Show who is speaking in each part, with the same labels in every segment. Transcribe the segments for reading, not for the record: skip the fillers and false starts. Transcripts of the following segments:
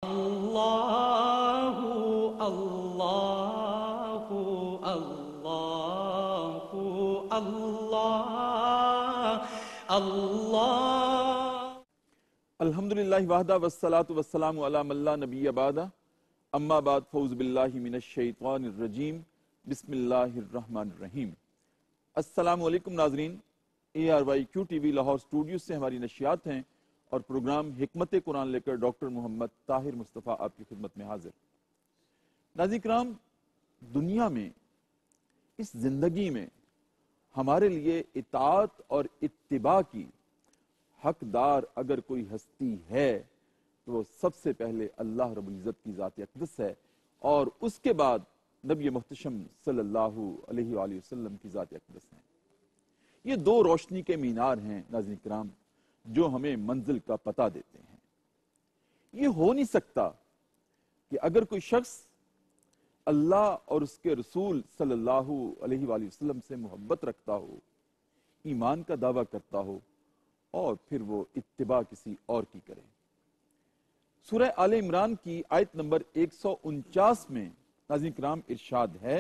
Speaker 1: اللہ اللہ اللہ اللہ اللہ
Speaker 2: الحمدللہ وحدہ والصلاة والسلام علی من لا نبی بعدہ اما بعد فوز باللہ من الشیطان الرجیم بسم اللہ الرحمن الرحیم۔ السلام علیکم ناظرین، ARYQ TV لاہور اسٹوڈیو سے ہماری نشریات ہیں اور پروگرام حکمت قرآن لے کر ڈاکٹر محمد طاہر مصطفیٰ آپ کی خدمت میں حاضر۔ ناظرین کرام، دنیا میں اس زندگی میں ہمارے لیے اطاعت اور اتباع کی حقدار اگر کوئی ہستی ہے تو وہ سب سے پہلے اللہ رب العزت کی ذات اقدس ہے، اور اس کے بعد نبی محتشم صلی اللہ علیہ وآلہ وسلم کی ذات اقدس ہے۔ یہ دو روشنی کے مینار ہیں ناظرین کرام جو ہمیں منزل کا پتہ دیتے ہیں۔ یہ ہو نہیں سکتا کہ اگر کوئی شخص اللہ اور اس کے رسول صلی اللہ علیہ وآلہ وسلم سے محبت رکھتا ہو، ایمان کا دعویٰ کرتا ہو، اور پھر وہ اتباع کسی اور کی کرے۔ سورہ آل عمران کی آیت نمبر 149 میں ناظرین کرام ارشاد ہے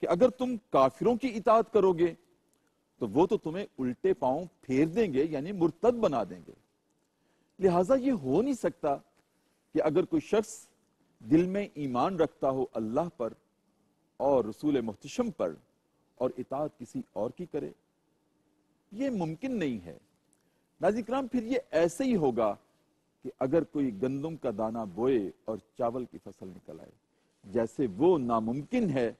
Speaker 2: کہ اگر تم کافروں کی اطاعت کرو گے تو وہ تو تمہیں الٹے پاؤں پھیر دیں گے، یعنی مرتد بنا دیں گے۔ لہٰذا یہ ہو نہیں سکتا کہ اگر کوئی شخص دل میں ایمان رکھتا ہو اللہ پر اور رسول محتشم پر اور اطاعت کسی اور کی کرے، یہ ممکن نہیں ہے۔ ناظرین کرام، پھر یہ ایسے ہی ہوگا کہ اگر کوئی گندم کا دانہ بوئے اور چاول کی فصل نکل آئے، جیسے وہ ناممکن ہے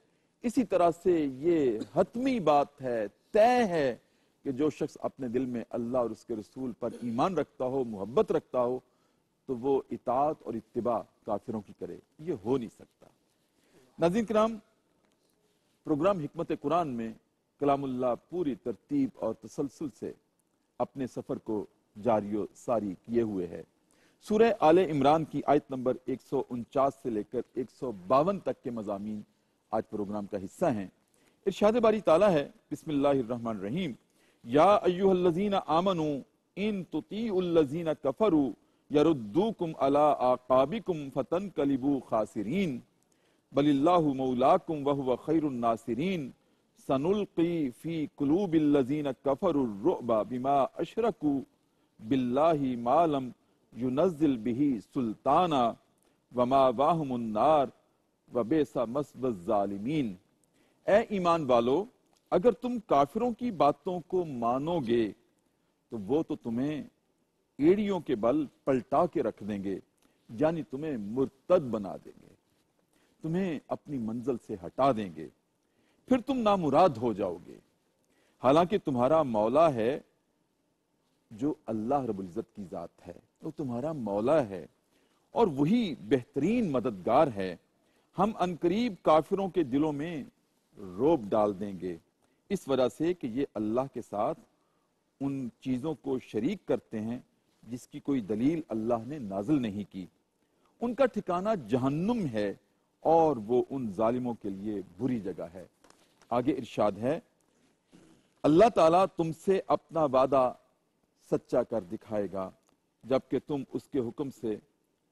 Speaker 2: اسی طرح سے یہ حتمی بات ہے، طے ہے کہ جو شخص اپنے دل میں اللہ اور اس کے رسول پر ایمان رکھتا ہو، محبت رکھتا ہو، تو وہ اطاعت اور اتباع کافروں کی کرے۔ یہ ہو نہیں سکتا۔ ناظرین کرام، پروگرام حکمت قرآن میں کلام اللہ پوری ترتیب اور تسلسل سے اپنے سفر کو جاری و ساری کیے ہوئے ہے۔ سورہ آل عمران کی آیت نمبر 149 سے لے کر 152 تک کے مضامین آج پروگرام کا حصہ ہیں۔ ارشاد باری تعالیٰ ہے، بسم اللہ الرحمن الرحیم، یا ایہا الذین آمنوا ان تطیعوا الذین کفروا یردوکم علی اعقابکم فتنقلبوا خاسرین بل اللہ مولاکم وہو خیر الناصرین سنلقی فی قلوب الذین کفروا الرعب بما اشرکوا باللہ ما لم ینزل بہ سلطانا ومأواہم النار وبئس مثوی الظالمین۔ اے ایمان والو، اگر تم کافروں کی باتوں کو مانو گے تو وہ تو تمہیں ایڑیوں کے بل پلٹا کے رکھ دیں گے، یعنی تمہیں مرتد بنا دیں گے، تمہیں اپنی منزل سے ہٹا دیں گے، پھر تم نامراد ہو جاؤ گے، حالانکہ تمہارا مولا ہے جو اللہ رب العزت کی ذات ہے، وہ تمہارا مولا ہے اور وہی بہترین مددگار ہے۔ ہم عنقریب کافروں کے دلوں میں روب ڈال دیں گے، اس وجہ سے کہ یہ اللہ کے ساتھ ان چیزوں کو شریک کرتے ہیں جس کی کوئی دلیل اللہ نے نازل نہیں کی۔ ان کا ٹھکانہ جہنم ہے اور وہ ان ظالموں کے لیے بری جگہ ہے۔ آگے ارشاد ہے، اللہ تعالیٰ تم سے اپنا وعدہ سچا کر دکھائے گا جبکہ تم اس کے حکم سے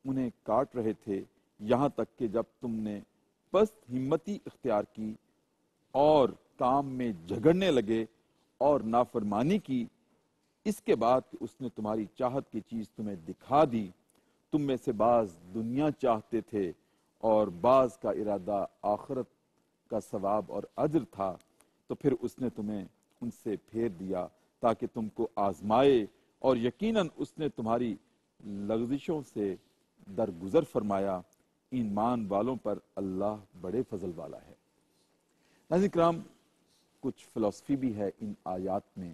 Speaker 2: انہیں کاٹ رہے تھے، یہاں تک کہ جب تم نے پست ہمتی اختیار کی اور کام میں جھگڑنے لگے اور نافرمانی کی، اس کے بعد کہ اس نے تمہاری چاہت کی چیز تمہیں دکھا دی۔ تم میں سے بعض دنیا چاہتے تھے اور بعض کا ارادہ آخرت کا ثواب اور اجر تھا، تو پھر اس نے تمہیں ان سے پھیر دیا تاکہ تم کو آزمائے، اور یقیناً اس نے تمہاری لغزشوں سے درگزر فرمایا۔ ایمان والوں پر اللہ بڑے فضل والا ہے۔ ناظرین کرام، کچھ فلسفی بھی ہے ان آیات میں،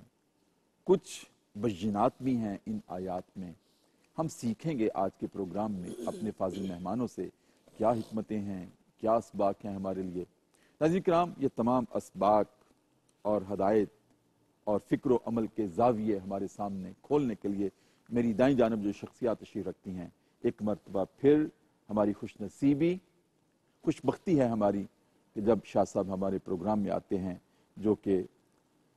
Speaker 2: کچھ بینات بھی ہیں ان آیات میں۔ ہم سیکھیں گے آج کے پروگرام میں اپنے فاضل مہمانوں سے کیا حکمتیں ہیں، کیا اسباق ہیں ہمارے لیے۔ ناظرین کرام، یہ تمام اسباق اور ہدایت اور فکر و عمل کے زاویے ہمارے سامنے کھولنے کے لیے میری دائیں جانب جو شخصیات تشریف رکھتی ہیں، ایک مرتبہ پھر ہماری خوش نصیبی، خوش بختی ہے ہماری کہ جب شاہ صاحب ہمارے پروگرام میں آتے ہیں، جو کہ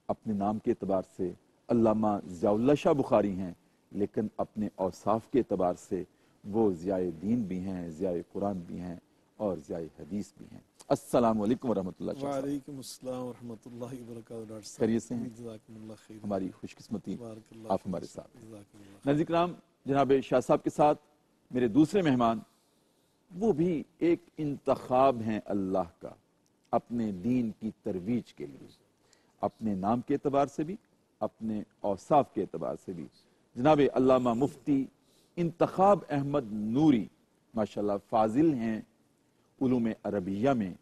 Speaker 2: اپنے نام کے اعتبار سے علامہ ضیاء اللہ شاہ بخاری ہیں، لیکن اپنے اوصاف کے اعتبار سے وہ ضیاء دین بھی ہیں، ضیاء قرآن بھی ہیں اور ضیاء حدیث بھی ہیں۔ السلام علیکم ورحمۃ اللہ۔
Speaker 1: وعلیکم السلام ورحمۃ اللہ وبرکاتہ۔ ڈاکٹر صاحب
Speaker 2: خیریت سے ہیں؟
Speaker 1: جزاکم اللہ خیر۔
Speaker 2: ہماری خوش قسمتی
Speaker 1: بارک اللہ
Speaker 2: آپ
Speaker 1: فیک۔
Speaker 2: ہمارے ساتھ ہیں۔
Speaker 1: جزاکم اللہ۔
Speaker 2: ناظرین کرام، جناب شاہ صاحب کے ساتھ میرے دوسرے مہمان، وہ بھی ایک انتخاب ہیں اللہ کا اپنے دین کی ترویج کے لیے، اپنے نام کے اعتبار سے بھی، اپنے اوصاف کے اعتبار سے بھی۔ جناب علامہ مفتی انتخاب احمد نوری ماشاءاللہ فاضل ہیں علوم عربیہ میں،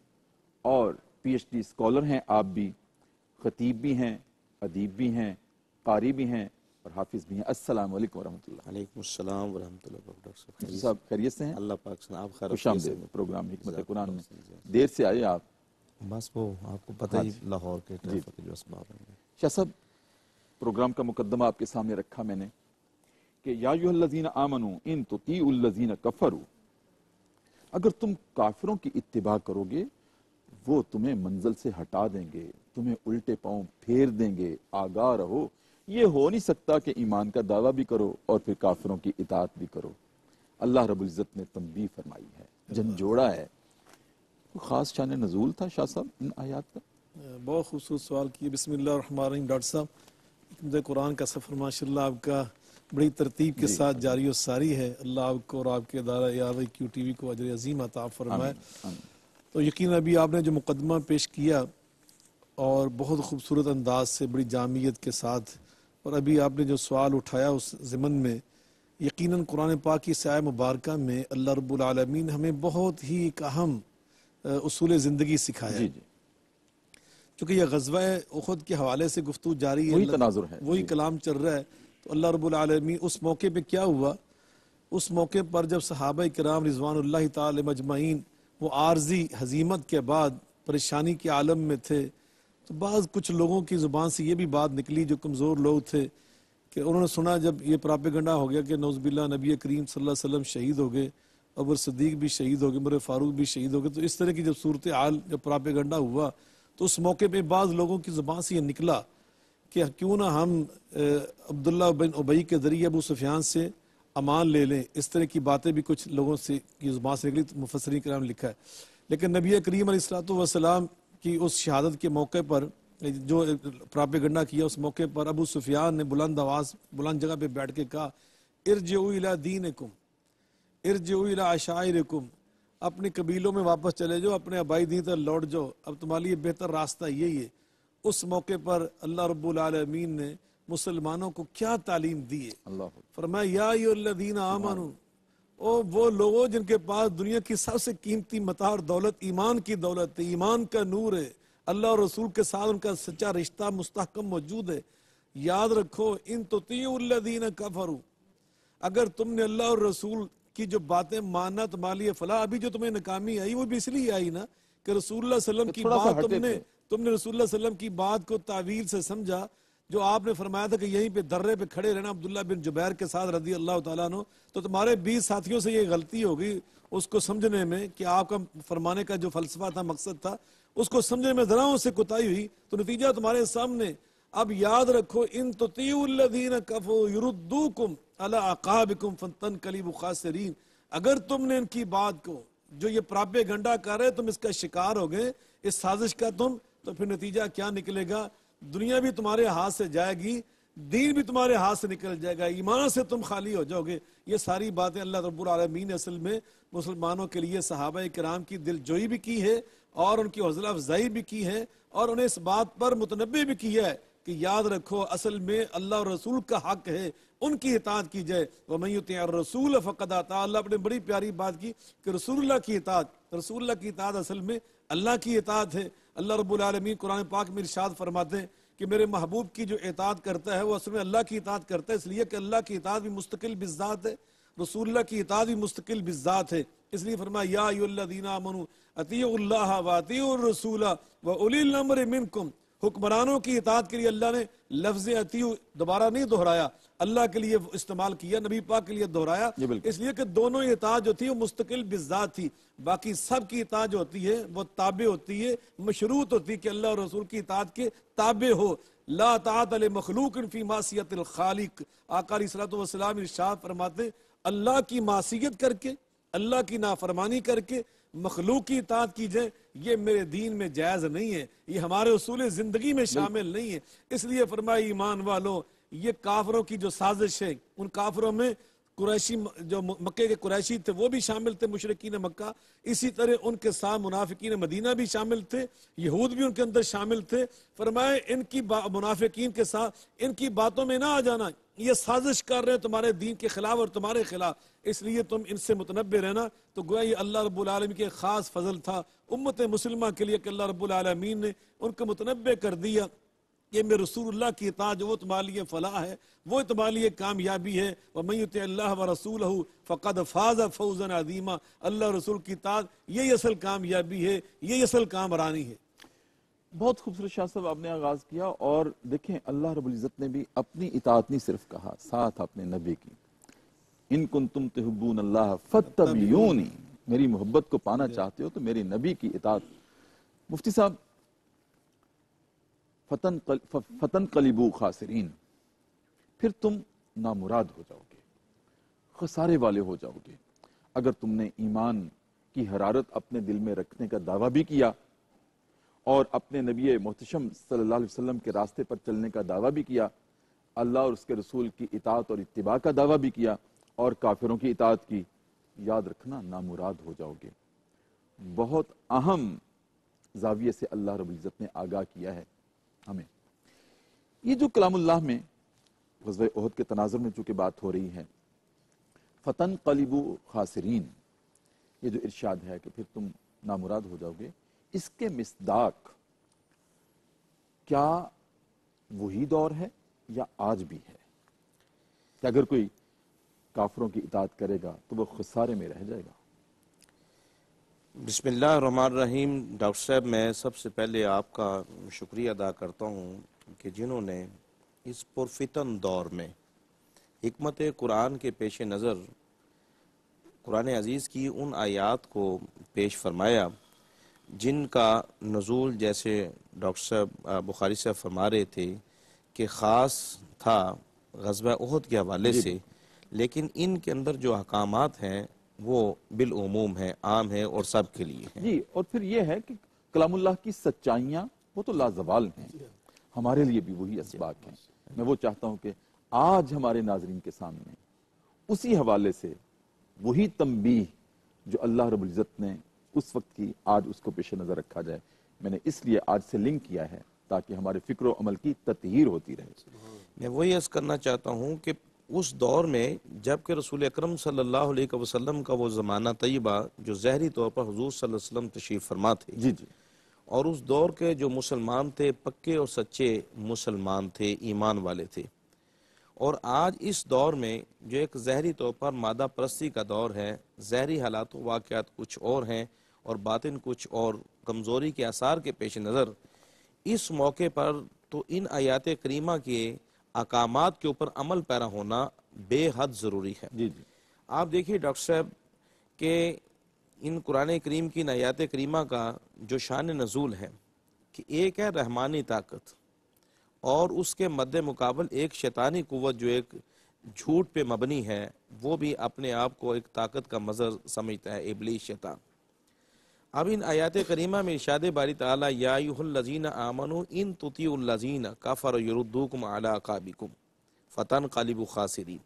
Speaker 2: اور پی ایچ ڈی اسکالر ہیں آپ بھی، خطیب بھی ہیں، ادیب بھی ہیں، قاری بھی ہیں اور حافظ بھی ہیں۔ السلام علیکم ورحمۃ اللہ۔
Speaker 3: علیکم السلام ورحمۃ اللہ وبرکاتہ۔
Speaker 2: ڈاکٹر صاحب خیریت سے ہیں؟
Speaker 3: اللہ پاک سے آپ خیر
Speaker 2: خوش آمدید پروگرام حکمت قرآن میں۔ دیر سے آئے آپ؟
Speaker 3: بس وہ آپ کو پتہ ہی لاہور کے ٹریفک کے جو اسباب ہیں۔
Speaker 2: شاہ صاحب، پروگرام کا مقدمہ آپ کے سامنے رکھا میں نے کہ یا ایھا الذین آمنوا ان تطیعوا الذین کفروا، اگر تم کافروں کی اتباع کرو گے وہ تمہیں منزل سے ہٹا دیں گے، تمہیں الٹے پاؤں پھیر دیں گے، آگاہ رہو۔ یہ ہو نہیں سکتا کہ ایمان کا دعویٰ بھی کرو اور پھر کافروں کی اطاعت بھی کرو۔ اللہ رب العزت نے تنبیہ فرمائی ہے، جھنجھوڑا ہے۔ خاص شان نزول تھا شاہ صاحب ان آیات کا؟
Speaker 1: بہت خوبصورت سوال کیے۔ بسم اللہ الرحمن الرحیم۔ ڈاکٹر صاحب، حکمت قرآن کا سفر ماشاءاللہ آپ کا بڑی ترتیب کے ساتھ جاری و ساری ہے۔ اللہ آپ کو اور آپ کے ادارہ اعادہ کیو ٹی وی کو اجر عظیم عطا فرمائے۔ تو یقیناً ابھی آپ نے جو مقدمہ پیش کیا اور بہت خوبصورت انداز سے بڑی جامعیت کے ساتھ، اور ابھی آپ نے جو سوال اٹھایا اس ضمن میں، یقیناً قرآن پاک کی سایہ مبارکہ میں اللہ رب العالمین ہمیں بہت ہی ایک اہم اصول زندگی سکھایا ہے۔ چونکہ یہ غزوہ احد کے حوالے سے گفتگو جاری ہے،
Speaker 2: وہی تناظر ہے،
Speaker 1: وہی کلام چل رہا ہے، تو اللہ رب العالمین اس موقع پہ کیا ہوا؟ اس موقع پر جب صحابہ کرام رضوان اللہ تعالی مجمعین وہ عارضی ہزیمت کے بعد پریشانی کے عالم میں تھے، تو بعض کچھ لوگوں کی زبان سے یہ بھی بات نکلی جو کمزور لوگ تھے کہ انہوں نے سنا جب یہ پراپیگنڈا ہو گیا کہ نعوذ باللہ نبی کریم صلی اللہ علیہ وسلم شہید ہو گئے، ابو صدیق بھی شہید ہو گئے، عمر فاروق بھی شہید ہو گئے، تو اس طرح کی جب صورتحال جب پراپیگنڈا ہوا تو اس موقع پہ بعض لوگوں کی زبان سے یہ نکلا کہ کیوں نہ ہم عبداللہ بن ابی کے ذریعے ابو سفیان سے امان لے لیں۔ اس طرح کی باتیں بھی کچھ لوگوں سے کی زبان سے نکلی، مفسرین کرام نے لکھا ہے۔ لیکن نبی کریم علیہ السلام کی اس شہادت کے موقع پر جو پراپیگنڈا کیا، اس موقع پر ابو سفیان نے بلند آواز بلند جگہ پہ بیٹھ کے کہا ارجعوا الی دینکم، ارجعوا الی عشائرکم، اپنے قبیلوں میں واپس چلے جاؤ، اپنے آبائی دین تک لوٹ جاؤ، اب تمہارے لیے بہتر راستہ یہی ہے۔ اس موقع پر اللہ رب العالمین نے مسلمانوں کو کیا تعلیم دی ہے؟ فرمایا یا ایھا الذین آمنوا، وہ لوگوں جن کے پاس دنیا کی سب سے قیمتی متاع اور دولت ایمان کی دولت ہے، ایمان کا نور ہے، اللہ اور رسول کے ساتھ ان کا سچا رشتہ مستحکم موجود ہے، یاد رکھو ان تطیعوا الذین کفروا، اگر تم نے اللہ اور رسول کی جو باتیں ماننا تمہارے لیے فلاح، ابھی جو تمہیں ناکامی آئی وہ بھی اس لیے آئی نا کہ رسول اللہ صلی اللہ علیہ وسلم کی بات تم نے رسول اللہ صلی اللہ علیہ وسلم کی بات کو تعویل سے سمجھا، جو آپ نے فرمایا تھا کہ یہیں پہ درے پہ کھڑے رہنا عبداللہ بن جبیر کے ساتھ رضی اللہ تعالیٰ عنہ، تو تمہارے 20 ساتھیوں سے یہ غلطی ہوگی اس کو سمجھنے میں کہ آپ کا فرمانے کا جو فلسفہ تھا، مقصد تھا، اس کو سمجھنے میں ذرا ان سے کوتاہی ہوئی، تو نتیجہ تمہارے سامنے۔ اب یاد رکھو ان تطیعوا الذین کفروا یردوکم علی اعقابکم فتنقلبوا خاسرین، اگر تم نے ان کی بات کو جو یہ پراپیگنڈا کر رہے تم اس کا شکار ہو گئے، اس سازش کا تم، تو پھر نتیجہ کیا نکلے گا؟ دنیا بھی تمہارے ہاتھ سے جائے گی، دین بھی تمہارے ہاتھ سے نکل جائے گا، ایمان سے تم خالی ہو جاؤ گے۔ یہ ساری باتیں اللہ رب العالمین نے اصل میں مسلمانوں کے لیے صحابہ کرام کی دل جوئی بھی کی ہے اور ان کی حوصلہ افزائی بھی کی ہے، اور انہیں اس بات پر متنبہ بھی کیا ہے کہ یاد رکھو اصل میں اللہ اور رسول کا حق ہے ان کی اطاعت کی جائے۔ وَمَن يُطِعِ الرَّسُولَ فَقَدْ أَطَاعَ اللَّهَ، آپ نے بڑی پیاری بات کی کہ رسول اللہ کی اطاعت اصل میں اللہ کی اطاعت ہے۔ اللہ رب العالمین قرآن پاک میں ارشاد فرماتے ہیں کہ میرے محبوب کی جو اطاعت کرتا ہے وہ اصل میں اللہ کی اطاعت کرتا ہے، اس لیے کہ اللہ کی اطاعت بھی مستقل بالذات ہے، رسول اللہ کی اطاعت بھی مستقل بالذات ہے۔ اس لیے فرمایا یا ایھا الذین آمنوا اطیعوا اللہ واطیعوا الرسول واولی الامر منکم، حکمرانوں کی اطاعت کے لیے اللہ نے لفظ اطیعوا دوبارہ نہیں دہرایا، اللہ کے لیے استعمال کیا، نبی پاک کے لیے دہرایا، اس لیے کہ دونوں اطاعت جو تھی وہ مستقل بالذات تھی۔ باقی سب کی اطاعت جو ہوتی ہے وہ تابع ہوتی ہے، مشروط ہوتی ہے کہ اللہ اور رسول کی اطاعت کے تابع ہو۔ لا طاعت لمخلوق فی معصیت الخالق، آقا علیہ الصلوۃ والسلام ارشاد فرماتے ہیں اللہ کی معصیت کر کے، اللہ کی نافرمانی کر کے مخلوق کی اطاعت کی جائے، یہ میرے دین میں جائز نہیں ہے، یہ ہمارے اصول زندگی میں شامل نہیں ہے۔ اس لیے فرمایا ایمان والوں، یہ کافروں کی جو سازش ہے، ان کافروں میں قریشی جو مکے کے قریشی تھے وہ بھی شامل تھے، مشرکین مکہ، اسی طرح ان کے ساتھ منافقین مدینہ بھی شامل تھے، یہود بھی ان کے اندر شامل تھے۔ فرمائے ان کی منافقین کے ساتھ ان کی باتوں میں نہ آ جانا، یہ سازش کر رہے ہیں تمہارے دین کے خلاف اور تمہارے خلاف، اس لیے تم ان سے متنبع رہنا۔ تو گویا یہ اللہ رب العالمین کے خاص فضل تھا امت مسلمہ کے لیے کہ اللہ رب العالمین نے ان کو متنبع کر دیا کہ میں رسول اللہ کی اطاعت جو وہ تمہارے لیے فلاح ہے، وہ تمہارے لیے کامیابی ہے۔ وَمَن يُطِعِ اللَّهَ وَرَسُولَهُ فَقَدْ فَازَ فَوْزًا عَظِيمًا، اللہ رسول کی اطاعت یہی اصل کامیابی ہے، یہی اصل کامرانی ہے۔
Speaker 2: بہت خوبصورت شاہ صاحب آپ نے آغاز کیا، اور دیکھیں اللہ رب العزت نے بھی اپنی اطاعت نہیں صرف کہا، ساتھ اپنے نبی کی، ان کنتم تحبون اللہ فاتبعونی، میری محبت کو پانا چاہتے ہو تو میری نبی کی اطاعت۔ مفتی صاحب، فتن قلیبو خاسرین، پھر تم نامراد ہو جاؤ گے، خسارے والے ہو جاؤ گے۔ اگر تم نے ایمان کی حرارت اپنے دل میں رکھنے کا دعویٰ بھی کیا اور اپنے نبی محتشم صلی اللہ علیہ وسلم کے راستے پر چلنے کا دعویٰ بھی کیا، اللہ اور اس کے رسول کی اطاعت اور اتباع کا دعویٰ بھی کیا، اور کافروں کی اطاعت کی، یاد رکھنا نامراد ہو جاؤ گے۔ بہت اہم زاویے سے اللہ رب العزت نے آگاہ کیا ہے ہمیں۔ یہ جو کلام اللہ میں غزوہ احد کے تناظر میں چونکہ بات ہو رہی ہے، فتن قلیبو خاسرین، یہ جو ارشاد ہے کہ پھر تم نامراد ہو جاؤ گے، اس کے مصداق کیا وہی دور ہے یا آج بھی ہے کہ اگر کوئی کافروں کی اطاعت کرے گا تو وہ خسارے میں رہ جائے گا؟
Speaker 3: بسم اللہ الرحمن الرحیم۔ ڈاکٹر صاحب، میں سب سے پہلے آپ کا شکریہ ادا کرتا ہوں کہ جنہوں نے اس پرفتن دور میں حکمت قرآن کے پیش نظر قرآن عزیز کی ان آیات کو پیش فرمایا جن کا نزول، جیسے ڈاکٹر صاحب بخاری صاحب فرما رہے تھے، کہ خاص تھا غزوہ احد کے حوالے سے، لیکن ان کے اندر جو احکامات ہیں وہ بالعموم ہیں، عام ہیں اور سب کے لیے ہیں۔
Speaker 2: جی، اور پھر یہ ہے کہ کلام اللہ کی سچائیاں وہ تو لازوال ہیں، ہمارے لیے بھی وہی اسباق ہیں۔ میں وہ چاہتا ہوں کہ آج ہمارے ناظرین کے سامنے اسی حوالے سے وہی تنبیہ جو اللہ رب العزت نے اس وقت کی، آج اس کو پیش نظر رکھا جائے۔ میں نے اس لیے آج سے لنک کیا ہے تاکہ ہمارے فکر و عمل کی تطہیر ہوتی رہے۔
Speaker 3: میں وہی عرض کرنا چاہتا ہوں کہ اس دور میں جب کہ رسول اکرم صلی اللہ علیہ وسلم کا وہ زمانہ طیبہ جو ظاہری طور پر حضور صلی اللہ علیہ وسلم تشریف فرما تھے،
Speaker 2: جی جی،
Speaker 3: اور اس دور کے جو مسلمان تھے پکے اور سچے مسلمان تھے، ایمان والے تھے، اور آج اس دور میں جو ایک ظاہری طور پر مادہ پرستی کا دور ہے، ظاہری حالات و واقعات کچھ اور ہیں اور باطن کچھ اور، کمزوری کے آثار کے پیش نظر اس موقع پر تو ان آیات کریمہ کے احکامات کے اوپر عمل پیرا ہونا بے حد ضروری ہے۔
Speaker 2: جی جی،
Speaker 3: آپ دیکھیے ڈاکٹر صاحب کہ ان قرآن کریم کی آیات کریمہ کا جو شان نزول ہے کہ ایک ہے رحمانی طاقت، اور اس کے مد مقابل ایک شیطانی قوت جو ایک جھوٹ پہ مبنی ہے، وہ بھی اپنے آپ کو ایک طاقت کا مظہر سمجھتا ہے، ابلیس شیطان۔ اب ان آیات کریمہ میں ارشاد باری تعالیٰ یا ایھا الذین آمنوا ان تطیعوا الذین کفروا یردوکم علی اعقابکم فتنقلبوا خاسرین،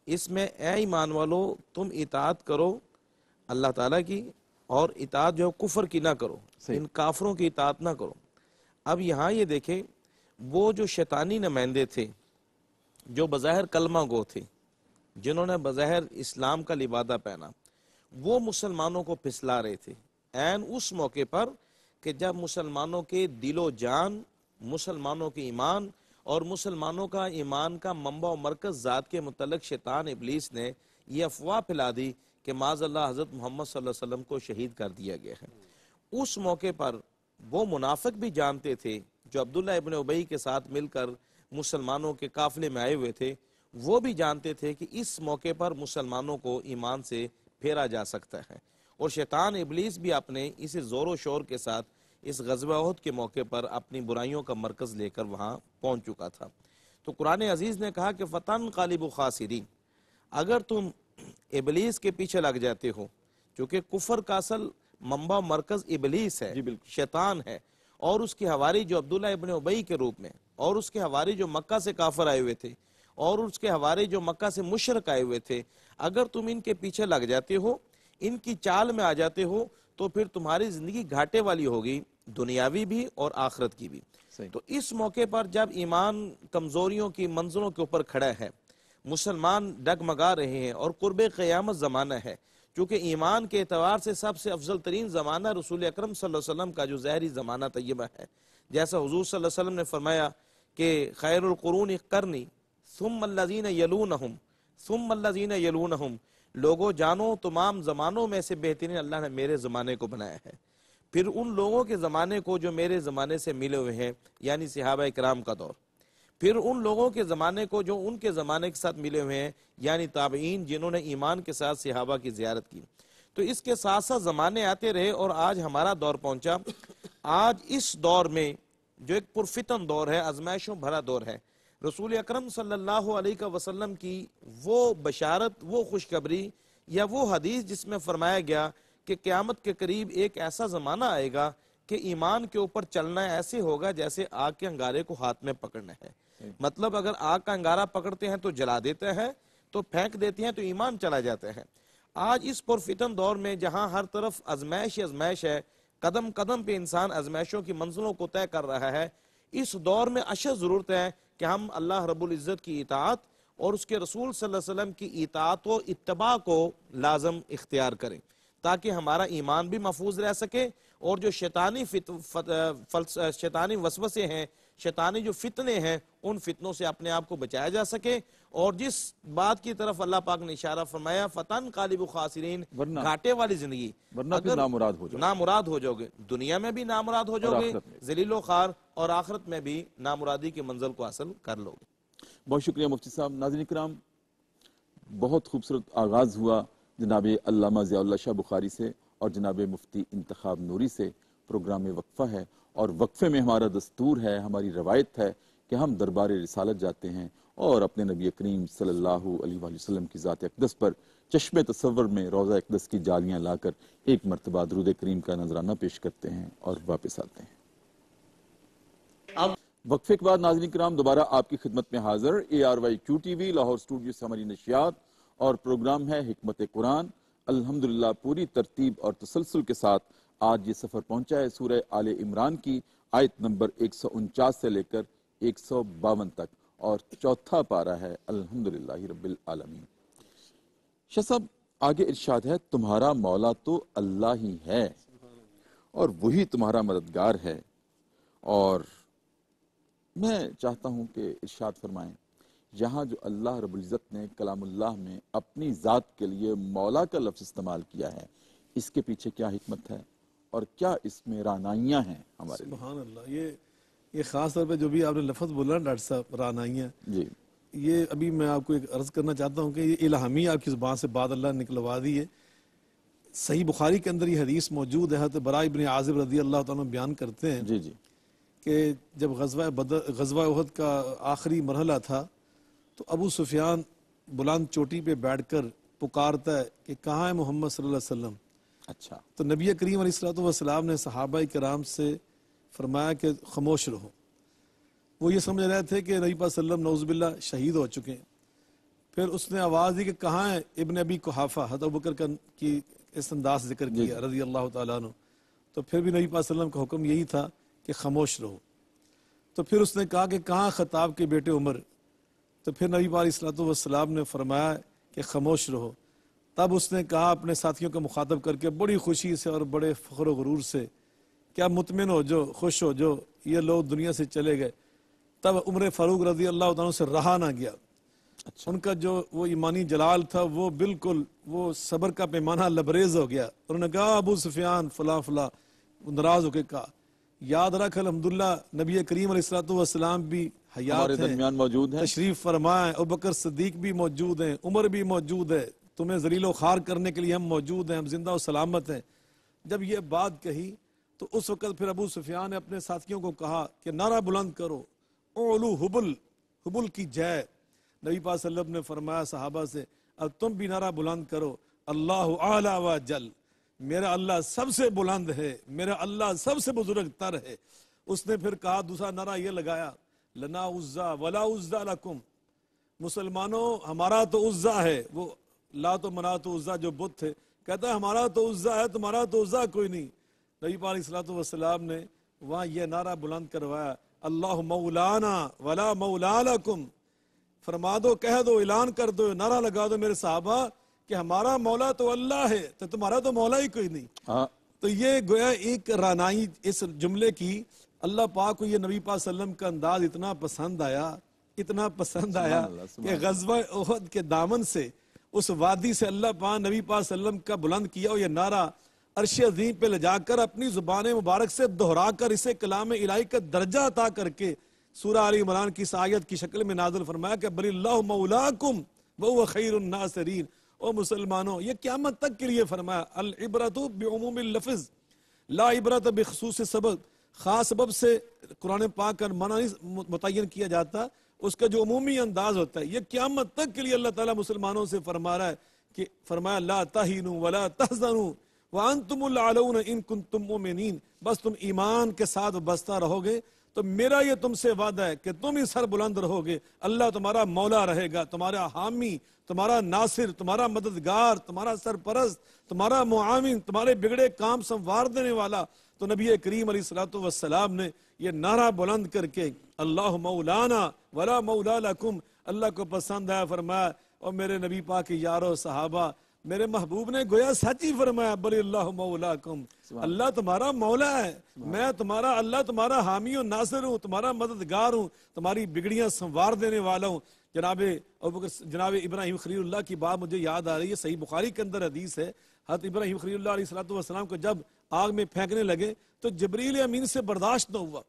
Speaker 3: اس میں اے ایمان والو تم اطاعت کرو اللہ تعالیٰ کی، اور اطاعت جو کفر کی نہ کرو، ان کافروں کی اطاعت نہ کرو۔ اب یہاں یہ دیکھیں، وہ جو شیطانی نمائندے تھے جو بظاہر کلمہ گو تھے، جنہوں نے بظاہر اسلام کا لبادہ پہنا، وہ مسلمانوں کو پھسلا رہے تھے عین اس موقع پر کہ جب مسلمانوں کے دل و جان، مسلمانوں کے ایمان اور مسلمانوں کا ایمان کا منبع و مرکز ذات کے متعلق شیطان ابلیس نے یہ افواہ پھیلا دی کہ معاذ اللہ حضرت محمد صلی اللہ علیہ وسلم کو شہید کر دیا گیا ہے۔ اس موقع پر وہ منافق بھی جانتے تھے جو عبداللہ ابن ابی کے ساتھ مل کر مسلمانوں کے قافلے میں آئے ہوئے تھے، وہ بھی جانتے تھے کہ اس موقع پر مسلمانوں کو ایمان سے پھیرا جا سکتا ہے، اور شیطان ابلیس بھی اپنے اس زور و شور کے ساتھ اس غزوہ احد کے موقع پر اپنی برائیوں کا مرکز لے کر وہاں پہنچ چکا تھا۔ تو قرآن عزیز نے کہا کہ فتنقلبوا خاسرین، اگر تم ابلیس کے پیچھے لگ جاتے ہو، چونکہ کفر کا اصل منبع مرکز ابلیس ہے، شیطان ہے، اور اس کے حواری جو عبداللہ ابن ابی کے روپ میں، اور اس کے حواری جو مکہ سے کافر آئے ہوئے تھے، اور اس کے حواری جو مکہ سے مشرک آئے ہوئے تھے، اگر تم ان کے پیچھے لگ جاتے ہو، ان کی چال میں آ جاتے ہو، تو پھر تمہاری زندگی گھاٹے والی ہوگی، دنیاوی بھی اور آخرت کی بھی۔ تو اس موقع پر جب ایمان کمزوریوں کی منزلوں کے اوپر کھڑا ہے، مسلمان ڈگمگا رہے ہیں، اور قرب قیامت زمانہ ہے، چونکہ ایمان کے اعتبار سے سب سے افضل ترین زمانہ رسول اکرم صلی اللہ علیہ وسلم کا جو ظاہری زمانہ طیبہ ہے، جیسا حضور صلی اللہ علیہ وسلم نے فرمایا کہ خیر القرون قرنی ثم الذین یلونہم ثم الذین یلونہم، لوگوں جانو تمام زمانوں میں سے بہترین اللہ نے میرے زمانے کو بنایا ہے، پھر ان لوگوں کے زمانے کو جو میرے زمانے سے ملے ہوئے ہیں، یعنی صحابہ کرام کا دور، پھر ان لوگوں کے زمانے کو جو ان کے زمانے کے ساتھ ملے ہوئے ہیں، یعنی تابعین جنہوں نے ایمان کے ساتھ صحابہ کی زیارت کی۔ تو اس کے ساتھ ساتھ زمانے آتے رہے اور آج ہمارا دور پہنچا۔ آج اس دور میں جو ایک پرفتن دور ہے، آزمائشوں بھرا دور ہے، رسول اکرم صلی اللہ علیہ وسلم کی وہ بشارت، وہ خوشخبری یا وہ حدیث جس میں فرمایا گیا کہ قیامت کے قریب ایک ایسا زمانہ آئے گا کہ ایمان کے اوپر چلنا ایسے ہوگا جیسے آگ کے انگارے کو ہاتھ میں پکڑنا ہے۔ مطلب اگر آگ کا انگارہ پکڑتے ہیں تو جلا دیتے ہیں، تو پھینک دیتے ہیں تو ایمان چلا جاتا ہے۔ آج اس پرفتن دور میں جہاں ہر طرف آزمائش آزمائش ہے، قدم قدم پہ انسان آزمائشوں کی منزلوں کو طے کر رہا ہے، اس دور میں اشد ضرورت ہے کہ ہم اللہ رب العزت کی اطاعت اور اس کے رسول صلی اللہ علیہ وسلم کی اطاعت و اتباع کو لازم اختیار کریں، تاکہ ہمارا ایمان بھی محفوظ رہ سکے، اور جو شیطانی وسوسے ہیں، شیطانی جو فتنے ہیں، ان فتنوں سے اپنے آپ کو بچایا جا سکے۔ اور جس بات کی طرف اللہ پاک نے اشارہ فرمایا فتن قالب خاسرین، گھاٹے والی زندگی،
Speaker 2: ورنہ پھر
Speaker 3: نامراد ہو جاؤ گے، دنیا میں بھی نامراد ہو جاؤ گے، ذلیل و خوار، اور آخرت میں بھی نامرادی کی منزل کو حاصل کر لو گے۔
Speaker 2: بہت شکریہ مفتی صاحب۔ ناظرین کرام، بہت خوبصورت آغاز ہوا جناب علامہ ضیاء اللہ شاہ بخاری سے اور جناب مفتی انتخاب نوری سے۔ پروگرام وقفہ ہے، اور وقفے میں ہمارا دستور ہے، ہماری روایت ہے کہ ہم دربار رسالت جاتے ہیں اور اپنے نبی کریم صلی اللہ علیہ وآلہ وسلم کی ذات اقدس پر چشم تصور میں روضہ اقدس کی جالیاں لا کر ایک مرتبہ درود کریم کا نذرانہ پیش کرتے ہیں اور واپس آتے ہیں۔ وقفے کے بعد ناظرین کرام دوبارہ آپ کی خدمت میں حاضر ARYQ TV لاہور اسٹوڈیو سے ہماری نشریات، اور پروگرام ہے حکمت قرآن۔ الحمدللہ پوری ترتیب اور تسلسل کے ساتھ آج یہ سفر پہنچا ہے سورہ آل عمران کی آیت نمبر 149 سے لے کر 152 تک، اور چوتھا پارہ ہے الحمدللہ رب العالمین۔ شاہ صاحب آگے ارشاد ہے، تمہارا مولا تو اللہ ہی ہے اور وہی تمہارا مددگار ہے۔ اور میں چاہتا ہوں کہ ارشاد فرمائیں، یہاں جو اللہ رب العزت نے کلام اللہ میں اپنی ذات کے لیے مولا کا لفظ استعمال کیا ہے، اس کے پیچھے کیا حکمت ہے اور کیا اس میں رعنائیاں ہیں ہمارے لیے؟
Speaker 1: سبحان اللہ، یہ خاص طور پہ جو بھی آپ نے لفظ بولا نا ڈاکٹر صاحب، رعنائیاں،
Speaker 2: جی،
Speaker 1: یہ ابھی میں آپ کو ایک عرض کرنا چاہتا ہوں کہ یہ الہامی آپ کی زبان سے بعد اللہ نے نکلوا دی ہے۔ صحیح بخاری کے اندر یہ حدیث موجود ہے، حضرت براء ابن عازب رضی اللہ تعالیٰ عنہ بیان کرتے ہیں
Speaker 2: جی جی،
Speaker 1: کہ جب غزوہ احد کا آخری مرحلہ تھا تو ابو سفیان بلند چوٹی پہ بیٹھ کر پکارتا ہے کہ کہاں ہے محمد صلی اللہ علیہ وسلم؟
Speaker 2: اچھا،
Speaker 1: تو نبی کریم علیہ الصلوۃ والسلام نے صحابہ کرام سے فرمایا کہ خاموش رہو۔ وہ یہ سمجھ رہے تھے کہ نبی پاک صلی اللہ علیہ وسلم نعوذ باللہ شہید ہو چکے ہیں۔ پھر اس نے آواز دی کہ کہاں ہے ابن ابی قحافہ؟ حضرت ابوبکر کی اس انداز ذکر کیا رضی اللہ تعالیٰ عنہ۔ تو پھر بھی نبی پاک صلی اللہ علیہ وسلم کا حکم یہی تھا کہ خاموش رہو۔ تو پھر اس نے کہا کہ کہاں خطاب کے بیٹے عمر؟ تو پھر نبی پاک علیہ الصلوۃ والسلام نے فرمایا کہ خاموش رہو۔ تب اس نے کہا اپنے ساتھیوں کو مخاطب کر کے بڑی خوشی سے اور بڑے فخر و غرور سے، کیا مطمئن ہو جو، خوش ہو جو، یہ لوگ دنیا سے چلے گئے۔ تب عمر فاروق رضی اللہ تعالیٰ سے رہا نہ گیا۔ ان کا جو وہ ایمانی جلال تھا وہ بالکل وہ صبر کا پیمانہ لبریز ہو گیا۔ انہوں نے کہا ابو سفیان فلاں فلاں، ناراض ہو کے کہا یاد رکھ الحمدللہ نبی کریم علیہ الصلوۃ والسلام بھی حیات
Speaker 2: ہمارے
Speaker 1: ہیں،
Speaker 2: درمیان موجود ہیں،
Speaker 1: تشریف فرمائیں، ابوبکر صدیق بھی موجود ہیں، عمر بھی موجود ہے، تمہیں ذلیل و خوار کرنے کے لیے ہم موجود ہیں، ہم زندہ و سلامت ہیں۔ جب یہ بات کہی تو اس وقت پھر ابو سفیان نے اپنے ساتھیوں کو کہا کہ نعرہ بلند کرو، اولو حبل، حبل کی جے۔ نبی پاک صلی اللہ علیہ وسلم نے فرمایا صحابہ سے اب تم بھی نعرہ بلند کرو اللہ اعلیٰ و جل، میرا اللہ سب سے بلند ہے، میرا اللہ سب سے بزرگ تر ہے۔ اس نے پھر کہا، دوسرا نعرہ یہ لگایا، لنا عزا ولا عزا لکم، مسلمانوں ہمارا تو عزا ہے، وہ لات و منات و عزا جو بت تھے، کہتا ہے ہمارا تو عزا ہے، تمہارا تو عزا کوئی نہیں۔ نبی پاک علیہ الصلوۃ والسلام نے وہاں یہ نعرہ بلند کروایا، اللہ مولانا ولا مولا لکم، فرما دو، کہہ دو، اعلان کر دو، نعرہ لگا دو میرے صحابہ کہ ہمارا مولا تو اللہ ہے، تو تمہارا تو مولا ہی کوئی نہیں۔ تو یہ گویا ایک رانائی اس جملے کی، اللہ پاک کو یہ نبی پاک صلی اللہ علیہ وسلم کا انداز اتنا پسند آیا، اتنا پسند آیا کہ غزوہ احد کے دامن سے، اس وادی سے اللہ پاک نبی پاک صلی اللہ علیہ وسلم کا بلند کیا، اور یہ نعرہ عرش عظیم پہ لے جا کر اپنی زبان مبارک سے دہرا کر اسے کلام الہی کا درجہ عطا کر کے سورہ آل عمران کی اس آیت کی شکل میں نازل فرمایا کہ بل اللہ مولاکم وہو خیر الناصرین۔ او مسلمانوں، یہ قیامت تک کے لیے فرمایا، العبرۃ بعموم اللفظ لا عبرت بخصوص سبب، خاص سبب سے قرآن پاک کا معنی نہیں متعین کیا جاتا، اس کا جو عمومی انداز ہوتا ہے، یہ قیامت تک کے لیے اللہ تعالیٰ مسلمانوں سے فرما رہا ہے کہ فرمایا لا تہینوا ولا تحزنوا وانتم الاعلون ان کنتم مؤمنین، بس تم ایمان کے ساتھ وابستہ رہو گے تو میرا یہ تم سے وعدہ ہے کہ تم ہی سر بلند رہو گے، اللہ تمہارا مولا رہے گا، تمہارا حامی، تمہارا ناصر، تمہارا مددگار، تمہارا سرپرست، تمہارا معاون، تمہارے بگڑے کام سنوار دینے والا۔ تو نبی کریم علیہ الصلوۃ والسلام نے یہ نعرہ بلند کر کے اللہ مولانا ولا مولا لکم، اللہ کو پسند آیا، فرمایا اور میرے نبی پاک کے یارو صحابہ، میرے محبوب نے گویا سچ ہی فرمایا، بل اللہ مولاکم، اللہ تمہارا مولا ہے، میں تمہارا اللہ تمہارا حامی و ناصر ہوں، تمہارا مددگار ہوں، تمہاری بگڑیاں سنوار دینے والا ہوں۔ جناب ابراہیم خلیل اللہ کی بات مجھے یاد آ رہی ہے، صحیح بخاری کے اندر حدیث ہے، حضرت ابراہیم خلیل اللہ علیہ الصلوۃ والسلام کو جب آگ میں پھینکنے لگے تو جبریل امین سے برداشت نہ ہوا،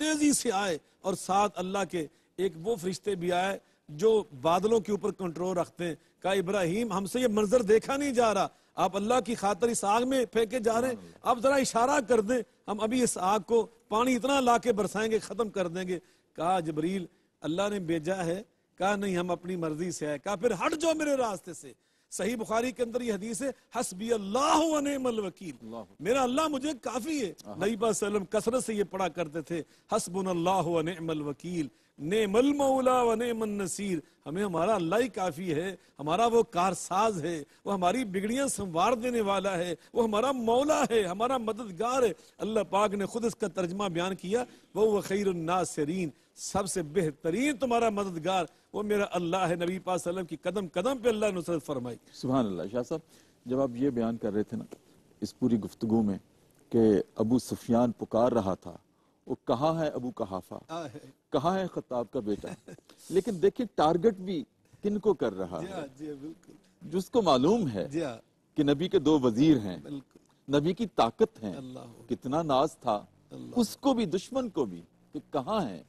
Speaker 1: تیزی سے آئے اور ساتھ اللہ کے ایک وہ فرشتے بھی آئے جو بادلوں کے اوپر کنٹرول رکھتے ہیں، کہا ابراہیم ہم سے یہ منظر دیکھا نہیں جا رہا، آپ اللہ کی خاطر اس آگ میں پھینکے جا رہے ہیں، آپ ذرا اشارہ کر دیں، ہم ابھی اس آگ کو پانی اتنا لا کے برسائیں گے، ختم کر دیں گے۔ کہا جبریل اللہ نے بھیجا ہے، کہا نہیں ہم اپنی مرضی سے آئے، کہا پھر ہٹ جاؤ میرے راستے سے۔ صحیح بخاری کے اندر یہ حدیث ہے، حسبی اللہ و نعم الوکیل، میرا اللہ مجھے کافی ہے۔ نبی پاک صلی اللہ علیہ وسلم کثرت سے یہ پڑھا کرتے تھے، حسبنا اللہ و نعم الوکیل نعم المولا و نعم النصیر، ہمیں ہمارا اللہ ہی کافی ہے، ہمارا وہ کارساز ہے، وہ ہماری بگڑیاں سنوار دینے والا ہے، وہ ہمارا مولا ہے، ہمارا مددگار ہے۔ اللہ پاک نے خود اس کا ترجمہ بیان کیا، وہ خیر الناصرین، سب سے بہترین تمہارا مددگار وہ میرا اللہ ہے۔ نبی پاک صلی اللہ علیہ وسلم کی قدم قدم پہ اللہ نصرت فرمائی۔
Speaker 2: سبحان اللہ۔ شاہ صاحب جب آپ یہ بیان کر رہے تھے نا اس پوری گفتگو میں کہ ابو سفیان پکار رہا تھا، وہ کہاں ہے ابو قحافہ، کہاں ہے خطاب کا بیٹا، لیکن دیکھیں ٹارگٹ بھی کن کو کر رہا ہے،
Speaker 1: جی بالکل،
Speaker 2: جس کو معلوم ہے کہ نبی کے 2 وزیر ہیں، نبی کی طاقت ہے، کتنا ناز تھا اس کو بھی دشمن کو بھی کہ کہاں ہے۔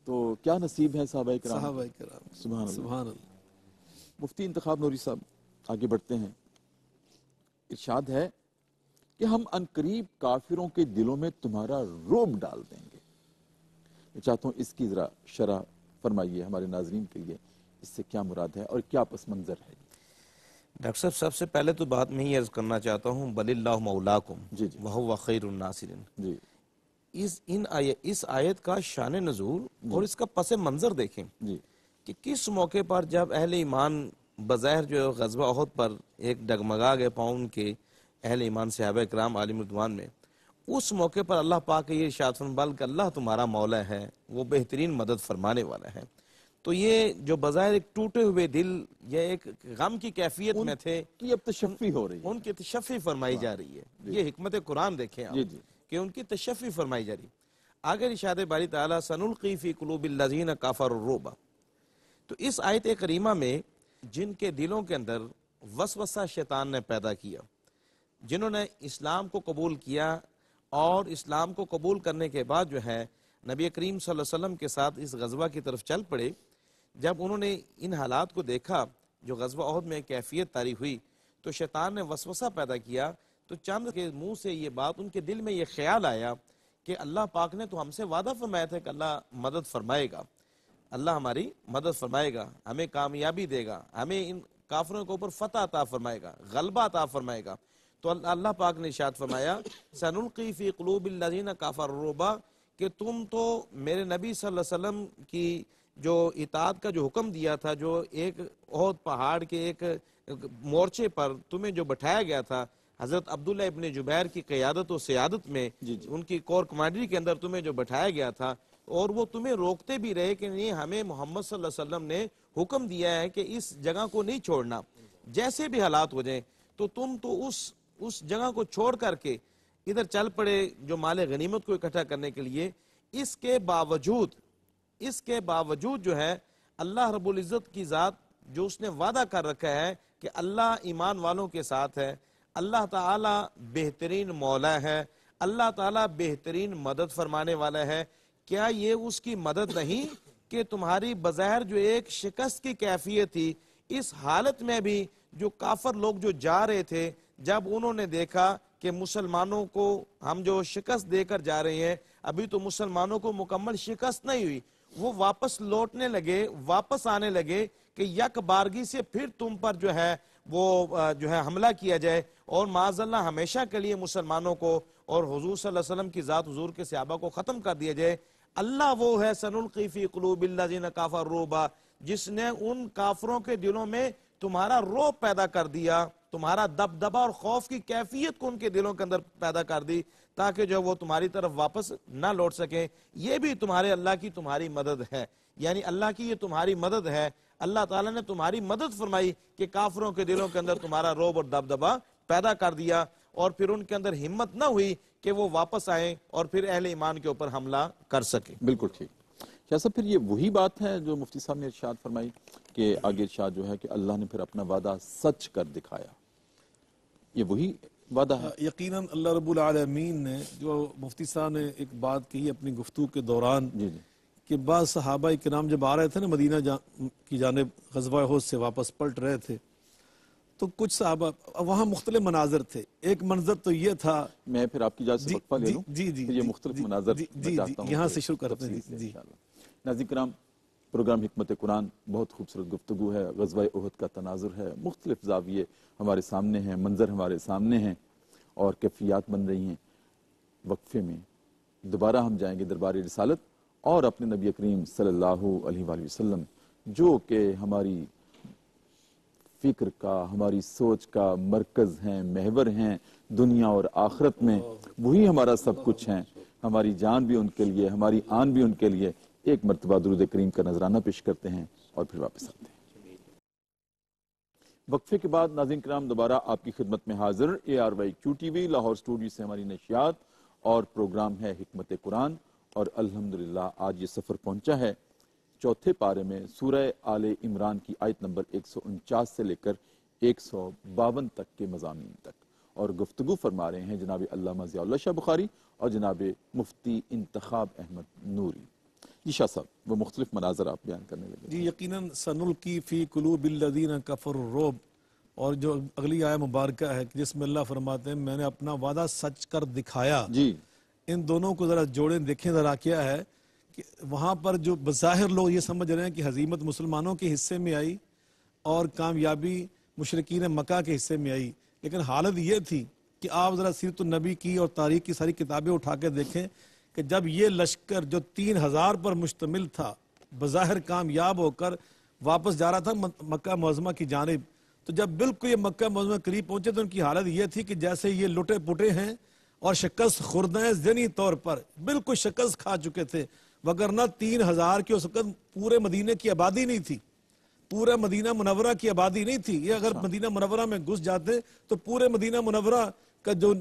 Speaker 2: تو کیا نصیب ہے صحابہ کرام، سبحان اللہ۔ مفتی انتخاب نوری صاحب آگے بڑھتے ہیں، ارشاد ہے کہ ہم عنقریب کافروں کے دلوں میں تمہارا رعب ڈال دیں گے۔ میں چاہتا ہوں اس کی ذرا شرح فرمائیے ہمارے ناظرین کے لیے، اس سے کیا مراد ہے اور کیا پس منظر ہے؟
Speaker 3: ڈاکٹر صاحب سب سے پہلے تو بات میں ہی عرض کرنا چاہتا ہوں، بل اللہ مولاکم وہو خیر الناصرین، اس آیت کا شان نزول اور اس کا پس منظر دیکھیں کہ کس موقع پر جب اہل ایمان بظاہر جو غزوہ احد پر ایک ڈگمگا گئے پاؤں ان کے اہل ایمان صحابہ کرام عالم رضوان میں، اس موقع پر اللہ پاک یہ ارشاد فرمایا کہ اللہ تمہارا مولا ہے، وہ بہترین مدد فرمانے والا ہے۔ تو یہ جو بظاہر ایک ٹوٹے ہوئے دل یا ایک غم کی کیفیت میں تھے،
Speaker 2: کی اب تشفی ہو رہی ہے،
Speaker 3: ان کی تشفی فرمائی جا رہی ہے۔ یہ حکمت قرآن دیکھیں آپ کہ ان کی تشفی فرمائی جا رہی۔ آگے ارشاد باری تعالیٰ سنلقی فی قلوب الذین کفروا الرعب، تو اس آیت کریمہ میں جن کے دلوں کے اندر وسوسہ شیطان نے پیدا کیا، جنہوں نے اسلام کو قبول کیا اور اسلام کو قبول کرنے کے بعد جو ہے نبی کریم صلی اللہ علیہ وسلم کے ساتھ اس غزوہ کی طرف چل پڑے، جب انہوں نے ان حالات کو دیکھا جو غزوہ احد میں کیفیت طاری ہوئی، تو شیطان نے وسوسہ پیدا کیا، تو چند کے منہ سے یہ بات ان کے دل میں یہ خیال آیا کہ اللہ پاک نے تو ہم سے وعدہ فرمایا تھا کہ اللہ مدد فرمائے گا، اللہ ہماری مدد فرمائے گا، ہمیں کامیابی دے گا، ہمیں ان کافروں کے اوپر فتح عطا فرمائے گا، غلبہ عطا فرمائے گا۔ تو اللہ پاک نے ارشاد فرمایا سنلقی فی قلوب الذین کفروا الرعب، کہ تم تو میرے نبی صلی اللہ علیہ وسلم کی جو اطاعت کا جو حکم دیا تھا، جو ایک احد پہاڑ کے ایک مورچے پر تمہیں جو بٹھایا گیا تھا حضرت عبداللہ ابن جبیر کی قیادت و سیادت میں، ان کی کور کمانڈری کے اندر تمہیں جو بٹھایا گیا تھا، اور وہ تمہیں روکتے بھی رہے کہ نہیں، ہمیں محمد صلی اللہ علیہ وسلم نے حکم دیا ہے کہ اس جگہ کو نہیں چھوڑنا، جیسے بھی حالات ہو جائیں، تو تم تو اس جگہ کو چھوڑ کر کے ادھر چل پڑے جو مال غنیمت کو اکٹھا کرنے کے لیے۔ اس کے باوجود جو ہے اللہ رب العزت کی ذات جو اس نے وعدہ کر رکھا ہے کہ اللہ ایمان والوں کے ساتھ ہے، اللہ تعالی بہترین مولا ہے، اللہ تعالی بہترین مدد فرمانے والا ہے، کیا یہ اس کی مدد نہیں کہ تمہاری بظاہر جو ایک شکست کی کیفیت تھی، اس حالت میں بھی جو کافر لوگ جو جا رہے تھے، جب انہوں نے دیکھا کہ مسلمانوں کو ہم جو شکست دے کر جا رہے ہیں، ابھی تو مسلمانوں کو مکمل شکست نہیں ہوئی، وہ واپس لوٹنے لگے، واپس آنے لگے کہ یک بارگی سے پھر تم پر جو ہے وہ جو ہے حملہ کیا جائے، اور معاذ اللہ ہمیشہ کے لیے مسلمانوں کو اور حضور صلی اللہ علیہ وسلم کی ذات، حضور کے صحابہ کو ختم کر دیا جائے۔ اللہ وہ ہے سنلقی فی قلوب الذین کفروا الرعب، جس نے ان کافروں کے دلوں میں تمہارا رعب پیدا کر دیا، تمہارا دبدبہ اور خوف کی کیفیت کو ان کے دلوں کے اندر پیدا کر دی، تاکہ جو وہ تمہاری طرف واپس نہ لوٹ سکیں۔ یہ بھی تمہارے اللہ کی تمہاری مدد ہے، یعنی اللہ کی یہ تمہاری مدد ہے، اللہ تعالیٰ نے تمہاری مدد فرمائی کہ کافروں کے دلوں کے اندر تمہارا رعب اور دبدبہ پیدا کر دیا، اور پھر ان کے اندر ہمت نہ ہوئی کہ وہ واپس آئیں اور پھر اہل ایمان کے اوپر حملہ کر سکیں۔
Speaker 2: بالکل ٹھیک شاہ صاحب، پھر یہ وہی بات ہے جو مفتی صاحب نے ارشاد فرمائی کہ آگے ارشاد جو ہے کہ اللہ نے پھر اپنا وعدہ سچ کر دکھایا، یہ وہی وعدہ ہے؟
Speaker 1: یقیناً اللہ رب العالمین نے جو مفتی صاحب نے ایک بات کہی اپنی گفتگو کے دوران کہ بعض صحابہ کرام جب آ رہے تھے نا مدینہ کی جانب غزوہ احد سے واپس پلٹ رہے تھے، تو کچھ صحابہ وہاں مختلف مناظر تھے۔ ایک منظر تو یہ تھا،
Speaker 2: میں پھر آپ کی اجازت سے وقفہ لے لوں، یہ مختلف مناظر میں چاہتا ہوں
Speaker 1: یہاں سے شروع کرتے ہیں۔
Speaker 2: ناظرین کرام، پروگرام حکمت قرآن بہت خوبصورت گفتگو ہے، غزوہ احد کا تناظر ہے، مختلف زاویے ہمارے سامنے ہیں، منظر ہمارے سامنے ہیں اور کیفیات بن رہی ہیں۔ وقفے میں دوبارہ ہم جائیں گے دربار رسالت اور اپنے نبی کریم صلی اللہ علیہ وآلہ وسلم، جو کہ ہماری فکر کا، ہماری سوچ کا مرکز ہیں، محور ہیں دنیا اور آخرت میں، وہی ہمارا سب کچھ ہیں، ہماری جان بھی ان کے لیے، ہماری آن بھی ان کے لیے۔ ایک مرتبہ درود کریم کا نذرانہ پیش کرتے ہیں اور پھر واپس آتے ہیں۔ وقفے کے بعد ناظرین کرام دوبارہ آپ کی خدمت میں حاضر، ARYQTV لاہور اسٹوڈیو سے ہماری نشریات اور پروگرام ہے حکمت قرآن، اور الحمدللہ آج یہ سفر پہنچا ہے چوتھے پارے میں سورہ آل عمران کی آیت نمبر 149 سے لے کر 152 تک کے مضامین تک، اور گفتگو فرما رہے ہیں جناب علامہ ضیاء اللہ شاہ بخاری اور جناب مفتی انتخاب احمد نوری۔ جی شاہ صاحب، وہ مختلف مناظر آپ بیان کرنے لگے۔
Speaker 1: جی یقیناً سنلقی فی قلوب الذین کفروا الرعب، اور جو اگلی آیہ مبارکہ ہے جس میں اللہ فرماتے ہیں میں نے اپنا وعدہ سچ کر دکھایا،
Speaker 2: جی
Speaker 1: ان دونوں کو ذرا جوڑیں، دیکھیں ذرا کیا ہے کہ وہاں پر جو بظاہر لوگ یہ سمجھ رہے ہیں کہ ہزیمت مسلمانوں کے حصے میں آئی اور کامیابی مشرکین مکہ کے حصے میں آئی، لیکن حالت یہ تھی کہ آپ ذرا سیرت النبی کی اور تاریخ کی ساری کتابیں اٹھا کے دیکھیں کہ جب یہ لشکر جو 3000 پر مشتمل تھا بظاہر کامیاب ہو کر واپس جا رہا تھا مکہ معظمہ کی جانب، تو جب بالکل یہ مکہ معظمہ قریب پہنچے تو ان کی حالت یہ تھی کہ جیسے یہ لٹے پٹے ہیں اور شکست خوردہ ہیں، ذہنی طور پر بالکل شکست کھا چکے تھے، وگرنہ 3000 کی اس وقت پورے مدینے کی آبادی نہیں تھی، پورے مدینہ منورہ کی آبادی نہیں تھی۔ یہ اگر مدینہ منورہ میں گھس جاتے تو پورے مدینہ منورہ کا جو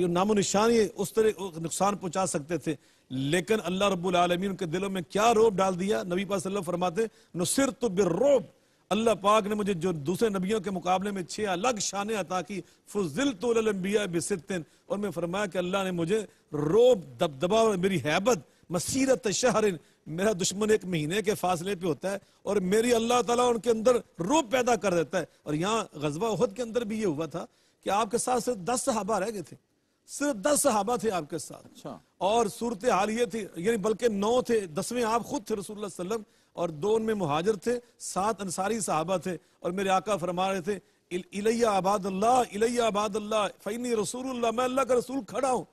Speaker 1: نام و نشان اس طرح نقصان پہنچا سکتے تھے، لیکن اللہ رب العالمین ان کے دلوں میں کیا رعب ڈال دیا۔ نبی پاک صلی اللہ علیہ وسلم فرماتے نصرت بالرعب، اللہ پاک نے مجھے جو دوسرے نبیوں کے مقابلے میں 6 الگ شانیں عطا کی، فضلت علی الانبیاء بست، اور میں فرمایا کہ اللہ نے مجھے رعب دبدبا اور میری ہیبت مسیرت شہر، میرا دشمن 1 مہینے کے فاصلے پہ ہوتا ہے اور میری اللہ تعالیٰ ان کے اندر رعب پیدا کر دیتا ہے۔ اور یہاں غزوہ احد کے اندر بھی یہ ہوا تھا کہ آپ کے ساتھ صرف 10 صحابہ رہ گئے تھے، صرف 10 صحابہ تھے آپ کے ساتھ، اور صورتحال یہ تھی، یعنی بلکہ 9 تھے، 10ویں آپ خود تھے رسول اللہ صلی اللہ علیہ وسلم، اور 2 ان میں مہاجر تھے، 7 انصاری صحابہ تھے، اور میرے آقا فرما رہے تھے الیہ عباد اللہ، الیہ عباد اللہ فإنی رسول اللہ، میں اللہ کا رسول کھڑا ہوں،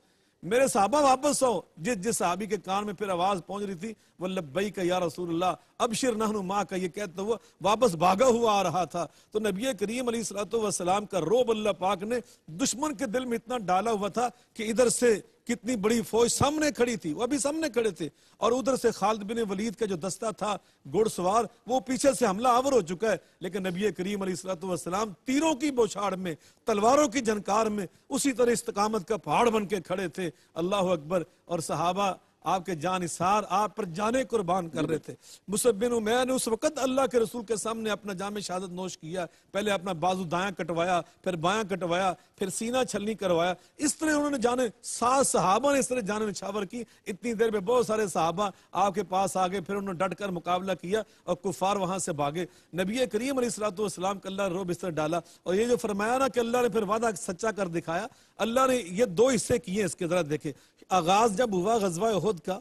Speaker 1: میرے صحابہ واپس آؤ۔ جس صحابی کے کان میں پھر آواز پہنچ رہی تھی وہ لبیک یا رسول اللہ ابشر نحن معک، یہ کہتا ہوا واپس بھاگا ہوا آ رہا تھا۔ تو نبی کریم علیہ الصلوۃ والسلام کا رعب اللہ پاک نے دشمن کے دل میں اتنا ڈالا ہوا تھا کہ ادھر سے کتنی بڑی فوج سامنے کھڑی تھی، وہ ابھی سامنے کھڑے تھے، اور ادھر سے خالد بن ولید کا جو دستہ تھا گھڑ سوار وہ پیچھے سے حملہ آور ہو چکا ہے، لیکن نبی کریم علیہ الصلوۃ والسلام تیروں کی بوچھاڑ میں، تلواروں کی جھنکار میں اسی طرح استقامت کا پہاڑ بن کے کھڑے تھے۔ اللہ اکبر۔ اور صحابہ آپ کے جان نثار آپ پر جانے قربان کر رہے تھے۔ مصعب بن عمیر نے اس وقت اللہ کے رسول کے سامنے اپنا جام شہادت نوش کیا، پہلے اپنا بازو دایاں کٹوایا، پھر بایاں کٹوایا، پھر سینہ چھلنی کروایا، اس طرح انہوں نے جانے 7 صحابہ نے اس طرح جانے نچھاور کی۔ اتنی دیر میں بہت سارے صحابہ آپ کے پاس آگے، پھر انہوں نے ڈٹ کر مقابلہ کیا اور کفار وہاں سے بھاگے۔ نبی کریم علیہ الصلوۃ والسلام کا اللہ روب اس طرح ڈالا، اور یہ جو فرمایا نا کہ اللہ نے پھر وعدہ سچا کر دکھایا، اللہ نے یہ 2 حصے کیے اس کے، ذرا دیکھیں۔ آغاز جب ہوا غزوہ احد کا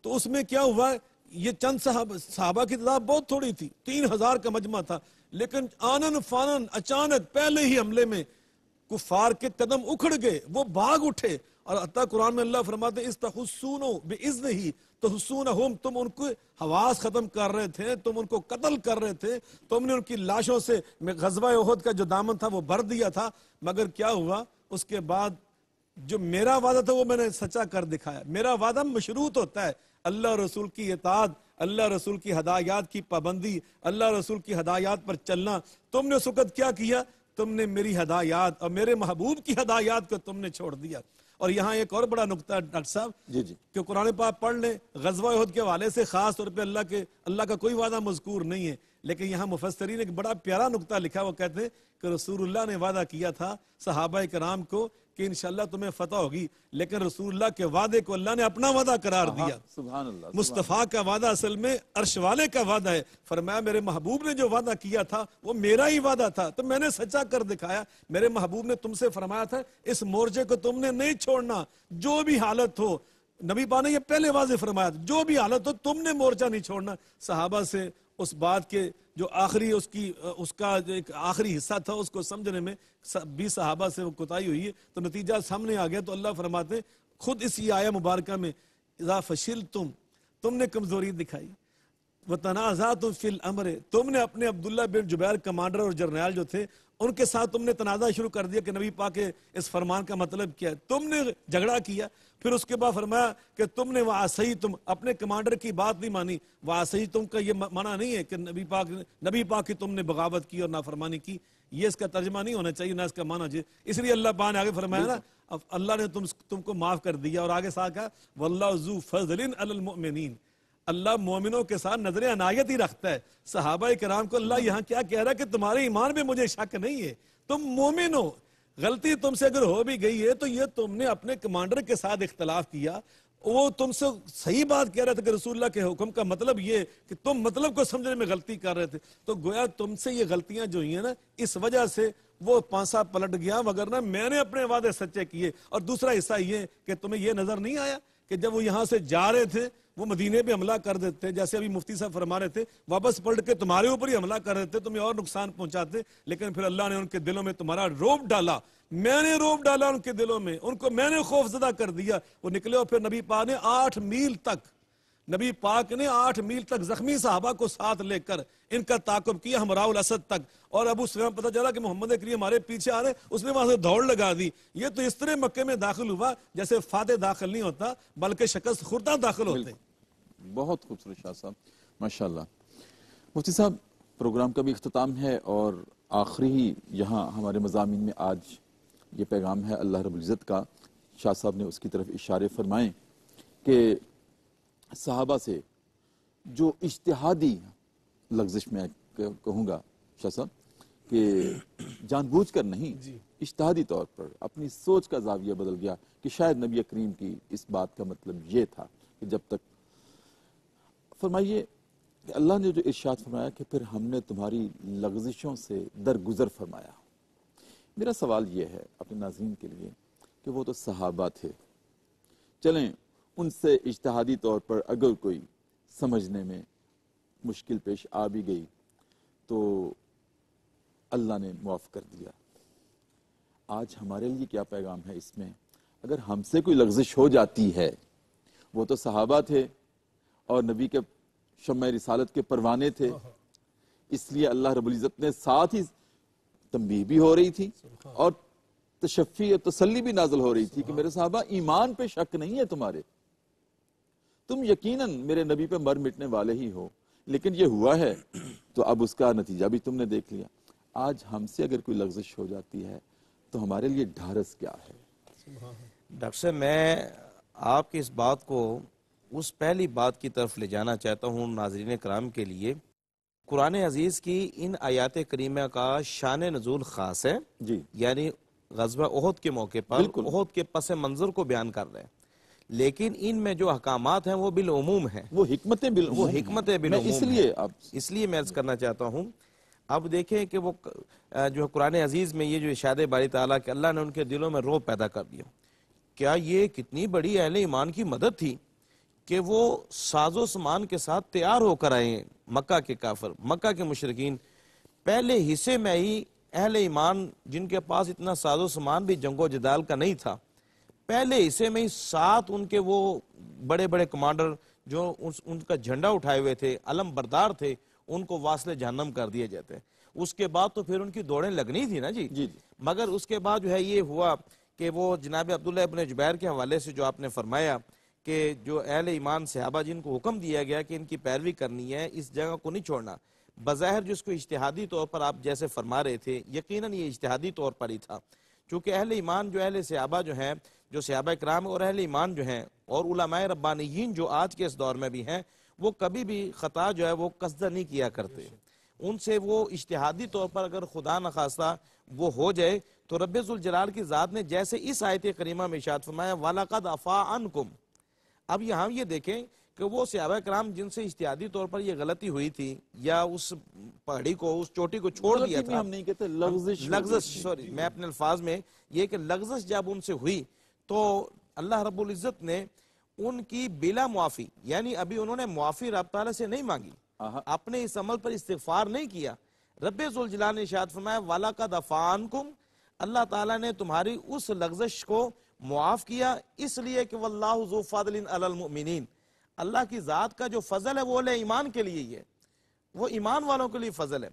Speaker 1: تو اس میں کیا ہوا، یہ چند صحابہ کی تعداد بہت تھوڑی تھی، 3000 کا مجمع تھا، لیکن آنن فانن اچانک پہلے ہی حملے میں کفار کے قدم اکھڑ گئے، وہ بھاگ اٹھے، اور حتیٰ قرآن میں اللہ فرماتے ہیں استحسونوا بإذنہ تحسونہم، تم ان کو حواس ختم کر رہے تھے، تم ان کو قتل کر رہے تھے، تم نے ان کی لاشوں سے غزوہ احد کا جو دامن تھا وہ بھر دیا تھا، مگر کیا ہوا اس کے بعد جو میرا وعدہ تھا وہ میں نے سچا کر دکھایا۔ میرا وعدہ مشروط ہوتا ہے اللہ رسول کی اطاعت، اللہ رسول کی ہدایات کی پابندی، اللہ رسول کی ہدایات پر چلنا۔ تم نے اس وقت کیا کیا، تم نے میری ہدایات اور میرے محبوب کی ہدایات کو تم نے چھوڑ دیا۔ اور یہاں ایک اور بڑا نقطہ ڈاکٹر صاحب کہ قرآن پاک پڑھ لیں، غزوہ احد کے حوالے سے خاص طور پہ اللہ کا کوئی وعدہ مذکور نہیں ہے، لیکن یہاں مفسرین نے ایک بڑا پیارا نقطہ لکھا، وہ کہتے ہیں کہ رسول اللہ نے وعدہ کیا تھا صحابہ کرام کو کہ انشاءاللہ تمہیں فتح ہوگی، لیکن رسول اللہ کے وعدے کو اللہ نے اپنا وعدہ قرار دیا۔
Speaker 2: سبحان اللہ۔
Speaker 1: مصطفیٰ کا وعدہ اصل میں عرش والے کا وعدہ ہے، فرمایا میرے محبوب نے جو وعدہ کیا تھا وہ میرا ہی وعدہ تھا، تو میں نے سچا کر دکھایا۔ میرے محبوب نے تم سے فرمایا تھا اس مورچے کو تم نے نہیں چھوڑنا، جو بھی حالت ہو۔ نبی پاک نے یہ پہلے واضح فرمایا تھا جو بھی حالت ہو تم نے مورچہ نہیں چھوڑنا۔ صحابہ سے اس بات کے جو آخری اس کا جو ایک آخری حصہ تھا اس کو سمجھنے میں 20 صحابہ سے وہ کوتاہی ہوئی ہے، تو نتیجہ سامنے آ گیا۔ تو اللہ فرماتے ہیں خود اسی آیہ مبارکہ میں اذا فشلتم، تم نے کمزوری دکھائی، وتنازعتم فی الامر، تم نے اپنے عبداللہ بن جبیر کمانڈر اور جرنیل جو تھے ان کے ساتھ تم نے تنازع شروع کر دیا کہ نبی پاک کے اس فرمان کا مطلب کیا ہے، تم نے جھگڑا کیا۔ پھر اس کے بعد فرمایا کہ تم نے وعصیتم، اپنے کمانڈر کی بات نہیں مانی۔ وعصیتم کا یہ معنی نہیں ہے کہ نبی پاک کی تم نے بغاوت کی اور نافرمانی کی، یہ اس کا ترجمہ نہیں ہونا چاہیے، نہ اس کا معنی جی۔ اس لیے اللہ پاک نے آگے فرمایا نا اب اللہ نے تم کو معاف کر دیا، اور آگے ساتھ کہا واللہ ذو فضل علی المؤمنین، اللہ مومنوں کے ساتھ نظر عنایت ہی رکھتا ہے۔ صحابہ کرام کو اللہ یہاں کیا کہہ رہا ہے کہ تمہارے ایمان میں مجھے شک نہیں ہے، تم مومن ہو، غلطی تم سے اگر ہو بھی گئی ہے تو یہ تم نے اپنے کمانڈر کے ساتھ اختلاف کیا، وہ تم سے صحیح بات کہہ رہا تھا کہ رسول اللہ کے حکم کا مطلب یہ کہ تم مطلب کو سمجھنے میں غلطی کر رہے تھے، تو گویا تم سے یہ غلطیاں جو ہوئی ہیں نا اس وجہ سے وہ پانسا پلٹ گیا، وگرنہ میں نے اپنے وعدے سچے کیے۔ اور دوسرا حصہ یہ کہ تمہیں یہ نظر نہیں آیا کہ جب وہ یہاں سے جا رہے تھے وہ مدینے پہ حملہ کر دیتے، جیسے ابھی مفتی صاحب فرما رہے تھے، واپس پلٹ کے تمہارے اوپر ہی حملہ کر رہے تھے، تمہیں اور نقصان پہنچاتے، لیکن پھر اللہ نے ان کے دلوں میں تمہارا روب ڈالا، میں نے روب ڈالا ان کے دلوں میں، ان کو میں نے خوف زدہ کر دیا، وہ نکلے۔ اور پھر نبی پاک نے 8 میل تک زخمی صحابہ کو ساتھ لے کر ان کا تعاقب کیا ہمراہ الاسد تک، اور ابو سفیان پتہ چلا کہ محمد کریم ہمارے پیچھے آ رہے، اس نے وہاں سے دوڑ لگا دی۔ یہ تو اس طرح مکے میں داخل ہوا جیسے فاتح داخل نہیں ہوتا بلکہ شکست خوردہ داخل ہوتے۔
Speaker 2: بہت خوبصورت شاہ صاحب، ماشاءاللہ۔ مفتی صاحب پروگرام کا بھی اختتام ہے، اور آخری ہی یہاں ہمارے مضامین میں آج یہ پیغام ہے اللہ رب العزت کا، شاہ صاحب نے اس کی طرف اشارے فرمائیں کہ صحابہ سے جو اجتہادی لغزش میں کہوں گا شاہ صاحب کہ جان بوجھ کر نہیں، اجتہادی طور پر اپنی سوچ کا زاویہ بدل گیا کہ شاید نبی کریم کی اس بات کا مطلب یہ تھا کہ جب تک، فرمائیے کہ اللہ نے جو ارشاد فرمایا کہ پھر ہم نے تمہاری لغزشوں سے درگزر فرمایا۔ میرا سوال یہ ہے اپنے ناظرین کے لیے کہ وہ تو صحابہ تھے، چلیں ان سے اجتہادی طور پر اگر کوئی سمجھنے میں مشکل پیش آ بھی گئی تو اللہ نے معاف کر دیا۔ آج ہمارے لیے کیا پیغام ہے اس میں؟ اگر ہم سے کوئی لغزش ہو جاتی ہے، وہ تو صحابہ تھے اور نبی کے شمع رسالت کے پروانے تھے، اس لیے اللہ رب العزت نے ساتھ ہی تنبیہ بھی ہو رہی تھی اور تشفی اور تسلی بھی نازل ہو رہی تھی کہ میرے صحابہ ایمان پہ شک نہیں ہے تمہارے، تم یقیناً میرے نبی پہ مر مٹنے والے ہی ہو، لیکن یہ ہوا ہے تو اب اس کا نتیجہ بھی تم نے دیکھ لیا۔ آج ہم سے اگر کوئی لغزش ہو جاتی ہے تو ہمارے لیے ڈھارس کیا ہے؟
Speaker 3: ڈاکٹر صاحب، میں آپ کی اس بات کو اس پہلی بات کی طرف لے جانا چاہتا ہوں ناظرین کرام کے لیے۔ قرآن عزیز کی ان آیات کریمہ کا شان نزول خاص ہے،
Speaker 2: جی،
Speaker 3: یعنی غزوہ احد کے موقع پر
Speaker 2: بالکل
Speaker 3: احد کے پس منظر کو بیان کر رہے ہیں، لیکن ان میں جو احکامات ہیں وہ بالعموم ہیں،
Speaker 2: وہ حکمتیں
Speaker 3: وہ حکمتیں بالعموم ہیں۔
Speaker 2: آپ
Speaker 3: اس لیے میں عرض کرنا چاہتا ہوں، اب دیکھیں کہ وہ جو قرآن عزیز میں یہ جو ارشاد باری تعالیٰ کہ اللہ نے ان کے دلوں میں رعب پیدا کر دیا، کیا یہ کتنی بڑی اہل ایمان کی مدد تھی کہ وہ ساز و سامان کے ساتھ تیار ہو کر آئے۔ مکہ کے کافر، مکہ کے مشرکین پہلے حصے میں ہی اہل ایمان جن کے پاس اتنا ساز و سامان بھی جنگ و جدال کا نہیں تھا، پہلے حصے میں ہی ساتھ ان کے وہ بڑے بڑے کمانڈر جو ان کا جھنڈا اٹھائے ہوئے تھے، علم بردار تھے، ان کو واصل جہنم کر دیے جاتے ہیں۔ اس کے بعد تو پھر ان کی دوڑیں لگنی تھی نا جی، مگر اس کے بعد جو ہے یہ ہوا کہ وہ جناب عبداللہ ابن جبیر کے حوالے سے جو آپ نے فرمایا کہ جو اہل ایمان صحابہ جن کو حکم دیا گیا کہ ان کی پیروی کرنی ہے، اس جگہ کو نہیں چھوڑنا، بظاہر جس کو اجتہادی طور پر آپ جیسے فرما رہے تھے، یقیناً یہ اجتہادی طور پر ہی تھا، چونکہ اہل ایمان جو اہل صحابہ جو ہیں، جو صحابہ کرام اور اہل ایمان جو ہیں اور علماء ربانیین جو آج کے اس دور میں بھی ہیں، وہ کبھی بھی خطا جو ہے وہ قصدہ نہیں کیا کرتے۔ ان سے وہ اجتہادی طور پر اگر خدا نخواستہ وہ ہو جائے تو رب ذوالجلال کی ذات نے جیسے اس آیت کریمہ میں ارشاد فرمایا وَلَقَدْ عَفَا عَنْكُمْ، اب یہاں یہ دیکھیں کہ وہ صحابہ کرام جن سے اجتہادی طور پر یہ غلطی ہوئی تھی یا اس پہاڑی کو، اس چوٹی کو چھوڑ دیا تھا،
Speaker 2: ہم نہیں کہتے لغزش،
Speaker 3: سوری میں اپنے الفاظ میں یہ کہ لغزش جب ان سے ہوئی تو اللہ رب العزت نے ان کی بلا معافی، یعنی ابھی انہوں نے معافی رب تعالیٰ سے نہیں مانگی، اپنے اس عمل پر استغفار نہیں کیا، رب ذوالجلال نے ارشاد فرمایا وَلَقَدْ عَفَا عَنْكُمْ، اللہ تعالیٰ نے تمہاری اس لغزش کو معاف کیا، اس لیے کہ وَاللَّهُ ذُو فَضْلٍ عَلَى الْمُؤْمِنِينَ، اللہ کی ذات کا جو فضل ہے وہ اہل ایمان کے لیے ہی ہے، وہ ایمان والوں کے لیے فضل ہے۔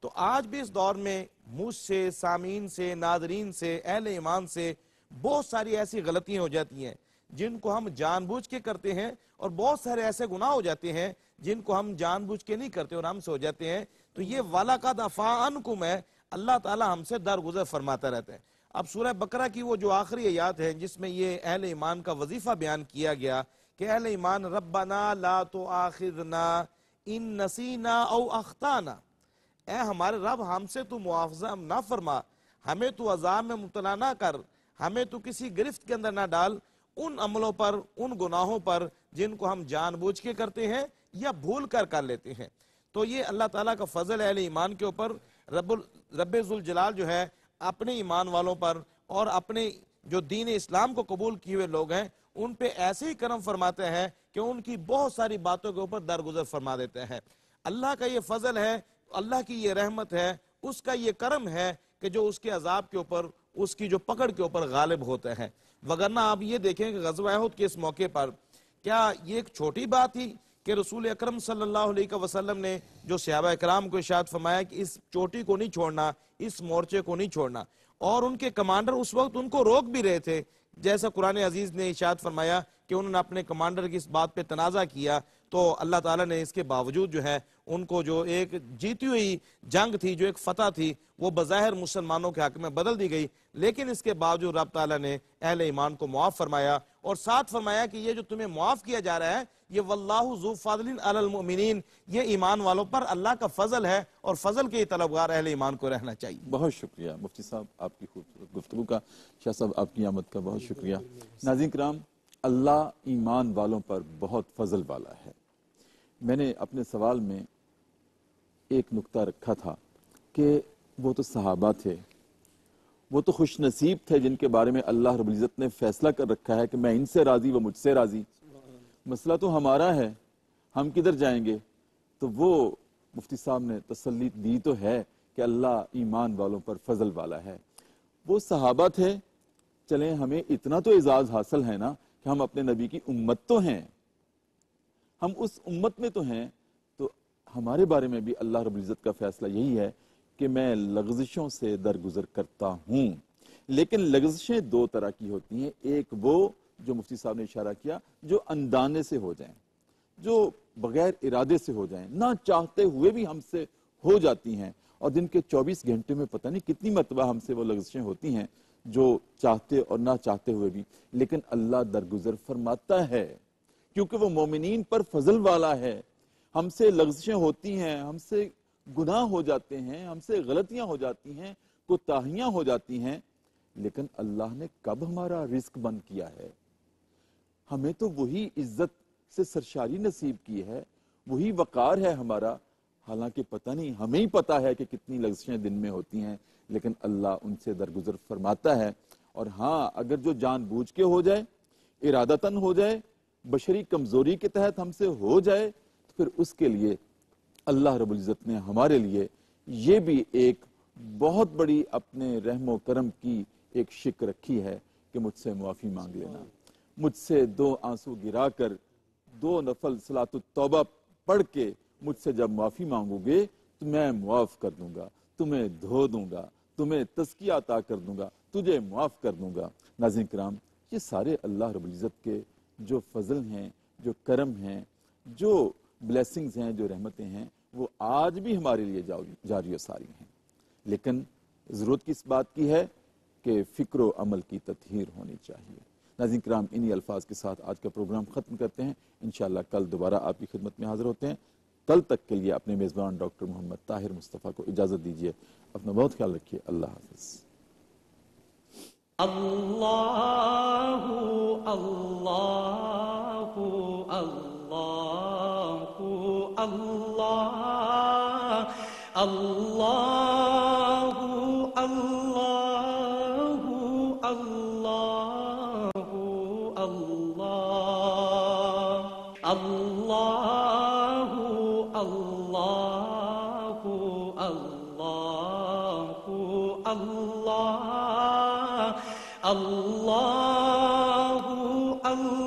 Speaker 3: تو آج بھی اس دور میں مجھ سے، سامعین سے، ناظرین سے، اہل ایمان سے بہت ساری ایسی غلطیاں ہو جاتی ہیں جن کو ہم جان بوجھ کے کرتے ہیں، اور بہت سارے ایسے گناہ ہو جاتے ہیں جن کو ہم جان بوجھ کے نہیں کرتے اور ہم سے ہو جاتے ہیں۔ تو یہ وَلَقَدْ عَفَا عَنْكُمْ ہے، اللہ تعالیٰ ہم سے درگزر فرماتا رہتا ہے۔ اب سورہ بقرہ کی وہ جو آخری آیات ہے جس میں یہ اہل ایمان کا وظیفہ بیان کیا گیا کہ اہل ایمان ربنا لا تؤاخذنا ان نسینا او اخطانا، اے ہمارے رب ہم سے تو مواخذہ نہ فرما، ہمیں تو عذاب میں مبتلا نہ کر، ہمیں تو کسی گرفت کے اندر نہ ڈال ان عملوں پر، ان گناہوں پر جن کو ہم جان بوجھ کے کرتے ہیں یا بھول کر لیتے ہیں۔ تو یہ اللہ تعالیٰ کا فضل ہے اہل ایمان کے اوپر، رب ذوالجلال جو ہے اپنے ایمان والوں پر اور اپنے جو دین اسلام کو قبول کیے ہوئے لوگ ہیں ان پہ ایسے ہی کرم فرماتے ہیں کہ ان کی بہت ساری باتوں کے اوپر درگزر فرما دیتے ہیں۔ اللہ کا یہ فضل ہے، اللہ کی یہ رحمت ہے، اس کا یہ کرم ہے کہ جو اس کے عذاب کے اوپر، اس کی جو پکڑ کے اوپر غالب ہوتے ہیں۔ وگرنہ آپ یہ دیکھیں کہ غزوہ احد کے اس موقع پر کیا یہ ایک چھوٹی بات تھی کہ رسول اکرم صلی اللہ علیہ وسلم نے جو صحابہ اکرام کو ارشاد فرمایا کہ اس چوٹی کو نہیں چھوڑنا، اس مورچے کو نہیں چھوڑنا، اور ان کے کمانڈر اس وقت ان کو روک بھی رہے تھے، جیسا قرآن عزیز نے ارشاد فرمایا کہ انہوں نے اپنے کمانڈر کی اس بات پہ تنازع کیا تو اللہ تعالیٰ نے اس کے باوجود جو ہے ان کو جو ایک جیتی ہوئی جنگ تھی، جو ایک فتح تھی، وہ بظاہر مسلمانوں کے حق میں بدل دی گئی، لیکن اس کے باوجود رب تعالیٰ نے اہل ایمان کو معاف فرمایا اور ساتھ فرمایا کہ یہ جو تمہیں معاف کیا جا رہا ہے یہ واللہ ذو فضل علی المؤمنین، یہ ایمان والوں پر اللہ کا فضل ہے اور فضل کے طلبگار اہل ایمان کو رہنا چاہیے۔
Speaker 2: بہت شکریہ مفتی صاحب آپ کی خوبصورت گفتگو کا، شاہ صاحب آپ کی آمد کا بہت شکریہ۔ ناظرین کرام، اللہ ایمان والوں پر بہت فضل والا ہے۔ میں نے اپنے سوال میں ایک نکتہ رکھا تھا کہ وہ تو صحابہ تھے، وہ تو خوش نصیب تھے جن کے بارے میں اللہ رب العزت نے فیصلہ کر رکھا ہے کہ میں ان سے راضی وہ مجھ سے راضی۔ مسئلہ تو ہمارا ہے، ہم کدھر جائیں گے؟ تو وہ مفتی صاحب نے تسلی دی تو ہے کہ اللہ ایمان والوں پر فضل والا ہے. وہ صحابہ تھے، چلیں ہمیں اتنا تو اعزاز حاصل ہے نا کہ ہم اپنے نبی کی امت تو ہیں، ہم اس امت میں تو ہیں، تو ہمارے بارے میں بھی اللہ رب العزت کا فیصلہ یہی ہے کہ میں لغزشوں سے درگزر کرتا ہوں. لیکن لغزشیں دو طرح کی ہوتی ہیں، ایک وہ جو مفتی صاحب نے اشارہ کیا جو اندانے سے ہو جائیں، جو بغیر ارادے سے ہو جائیں، نہ چاہتے ہوئے بھی ہم سے ہو جاتی ہیں، اور دن کے 24 گھنٹے میں پتہ نہیں کتنی مرتبہ ہم سے وہ لغزشیں ہوتی ہیں جو چاہتے اور نہ چاہتے ہوئے بھی، لیکن اللہ درگزر فرماتا ہے کیونکہ وہ مومنین پر فضل والا ہے. ہم سے لغزشیں ہوتی ہیں، ہم سے گناہ ہو جاتے ہیں، ہم سے غلطیاں ہو جاتی ہیں، کوتاہیاں ہو جاتی ہیں، لیکن اللہ نے کب ہمارا رزق بند کیا ہے؟ ہمیں تو وہی عزت سے سرشاری نصیب کی ہے، وہی وقار ہے ہمارا. حالانکہ پتہ نہیں، ہمیں ہی پتہ ہے کہ کتنی لغزشیں دن میں ہوتی ہیں، لیکن اللہ ان سے درگزر فرماتا ہے. اور ہاں، اگر جو جان بوجھ کے ہو جائے، ارادتاً ہو جائے، بشری کمزوری کے تحت ہم سے ہو جائے، تو پھر اس کے لیے اللہ رب العزت نے ہمارے لیے یہ بھی ایک بہت بڑی اپنے رحم و کرم کی ایک شک رکھی ہے کہ مجھ سے معافی مانگ لینا. مجھ سے 2 آنسو گرا کر 2 نفل صلاۃ التوبہ پڑھ کے مجھ سے جب معافی مانگو گے تو میں معاف کر دوں گا، تمہیں دھو دوں گا، تمہیں تزکیہ عطا کر دوں گا، تجھے معاف کر دوں گا. ناظرین کرام، یہ سارے اللہ رب العزت کے جو فضل ہیں، جو کرم ہیں، جو بلیسنگز ہیں، جو رحمتیں ہیں، وہ آج بھی ہمارے لیے جاری و ساری ہیں. لیکن ضرورت کس بات کی ہے کہ فکر و عمل کی تطہیر ہونی چاہیے. ناظرین کرام، انہی الفاظ کے ساتھ آج کا پروگرام ختم کرتے ہیں. انشاءاللہ کل دوبارہ آپ کی خدمت میں حاضر ہوتے ہیں. کل تک کے لیے اپنے میزبان ڈاکٹر محمد طاہر مصطفیٰ کو اجازت دیجیے. اپنا بہت خیال رکھیے. اللہ حافظ.
Speaker 4: اللہ اللہ اللہ اللہ اللہ اللہ اللہ اللہ اللہ اللہ اللہ اللہ اللہ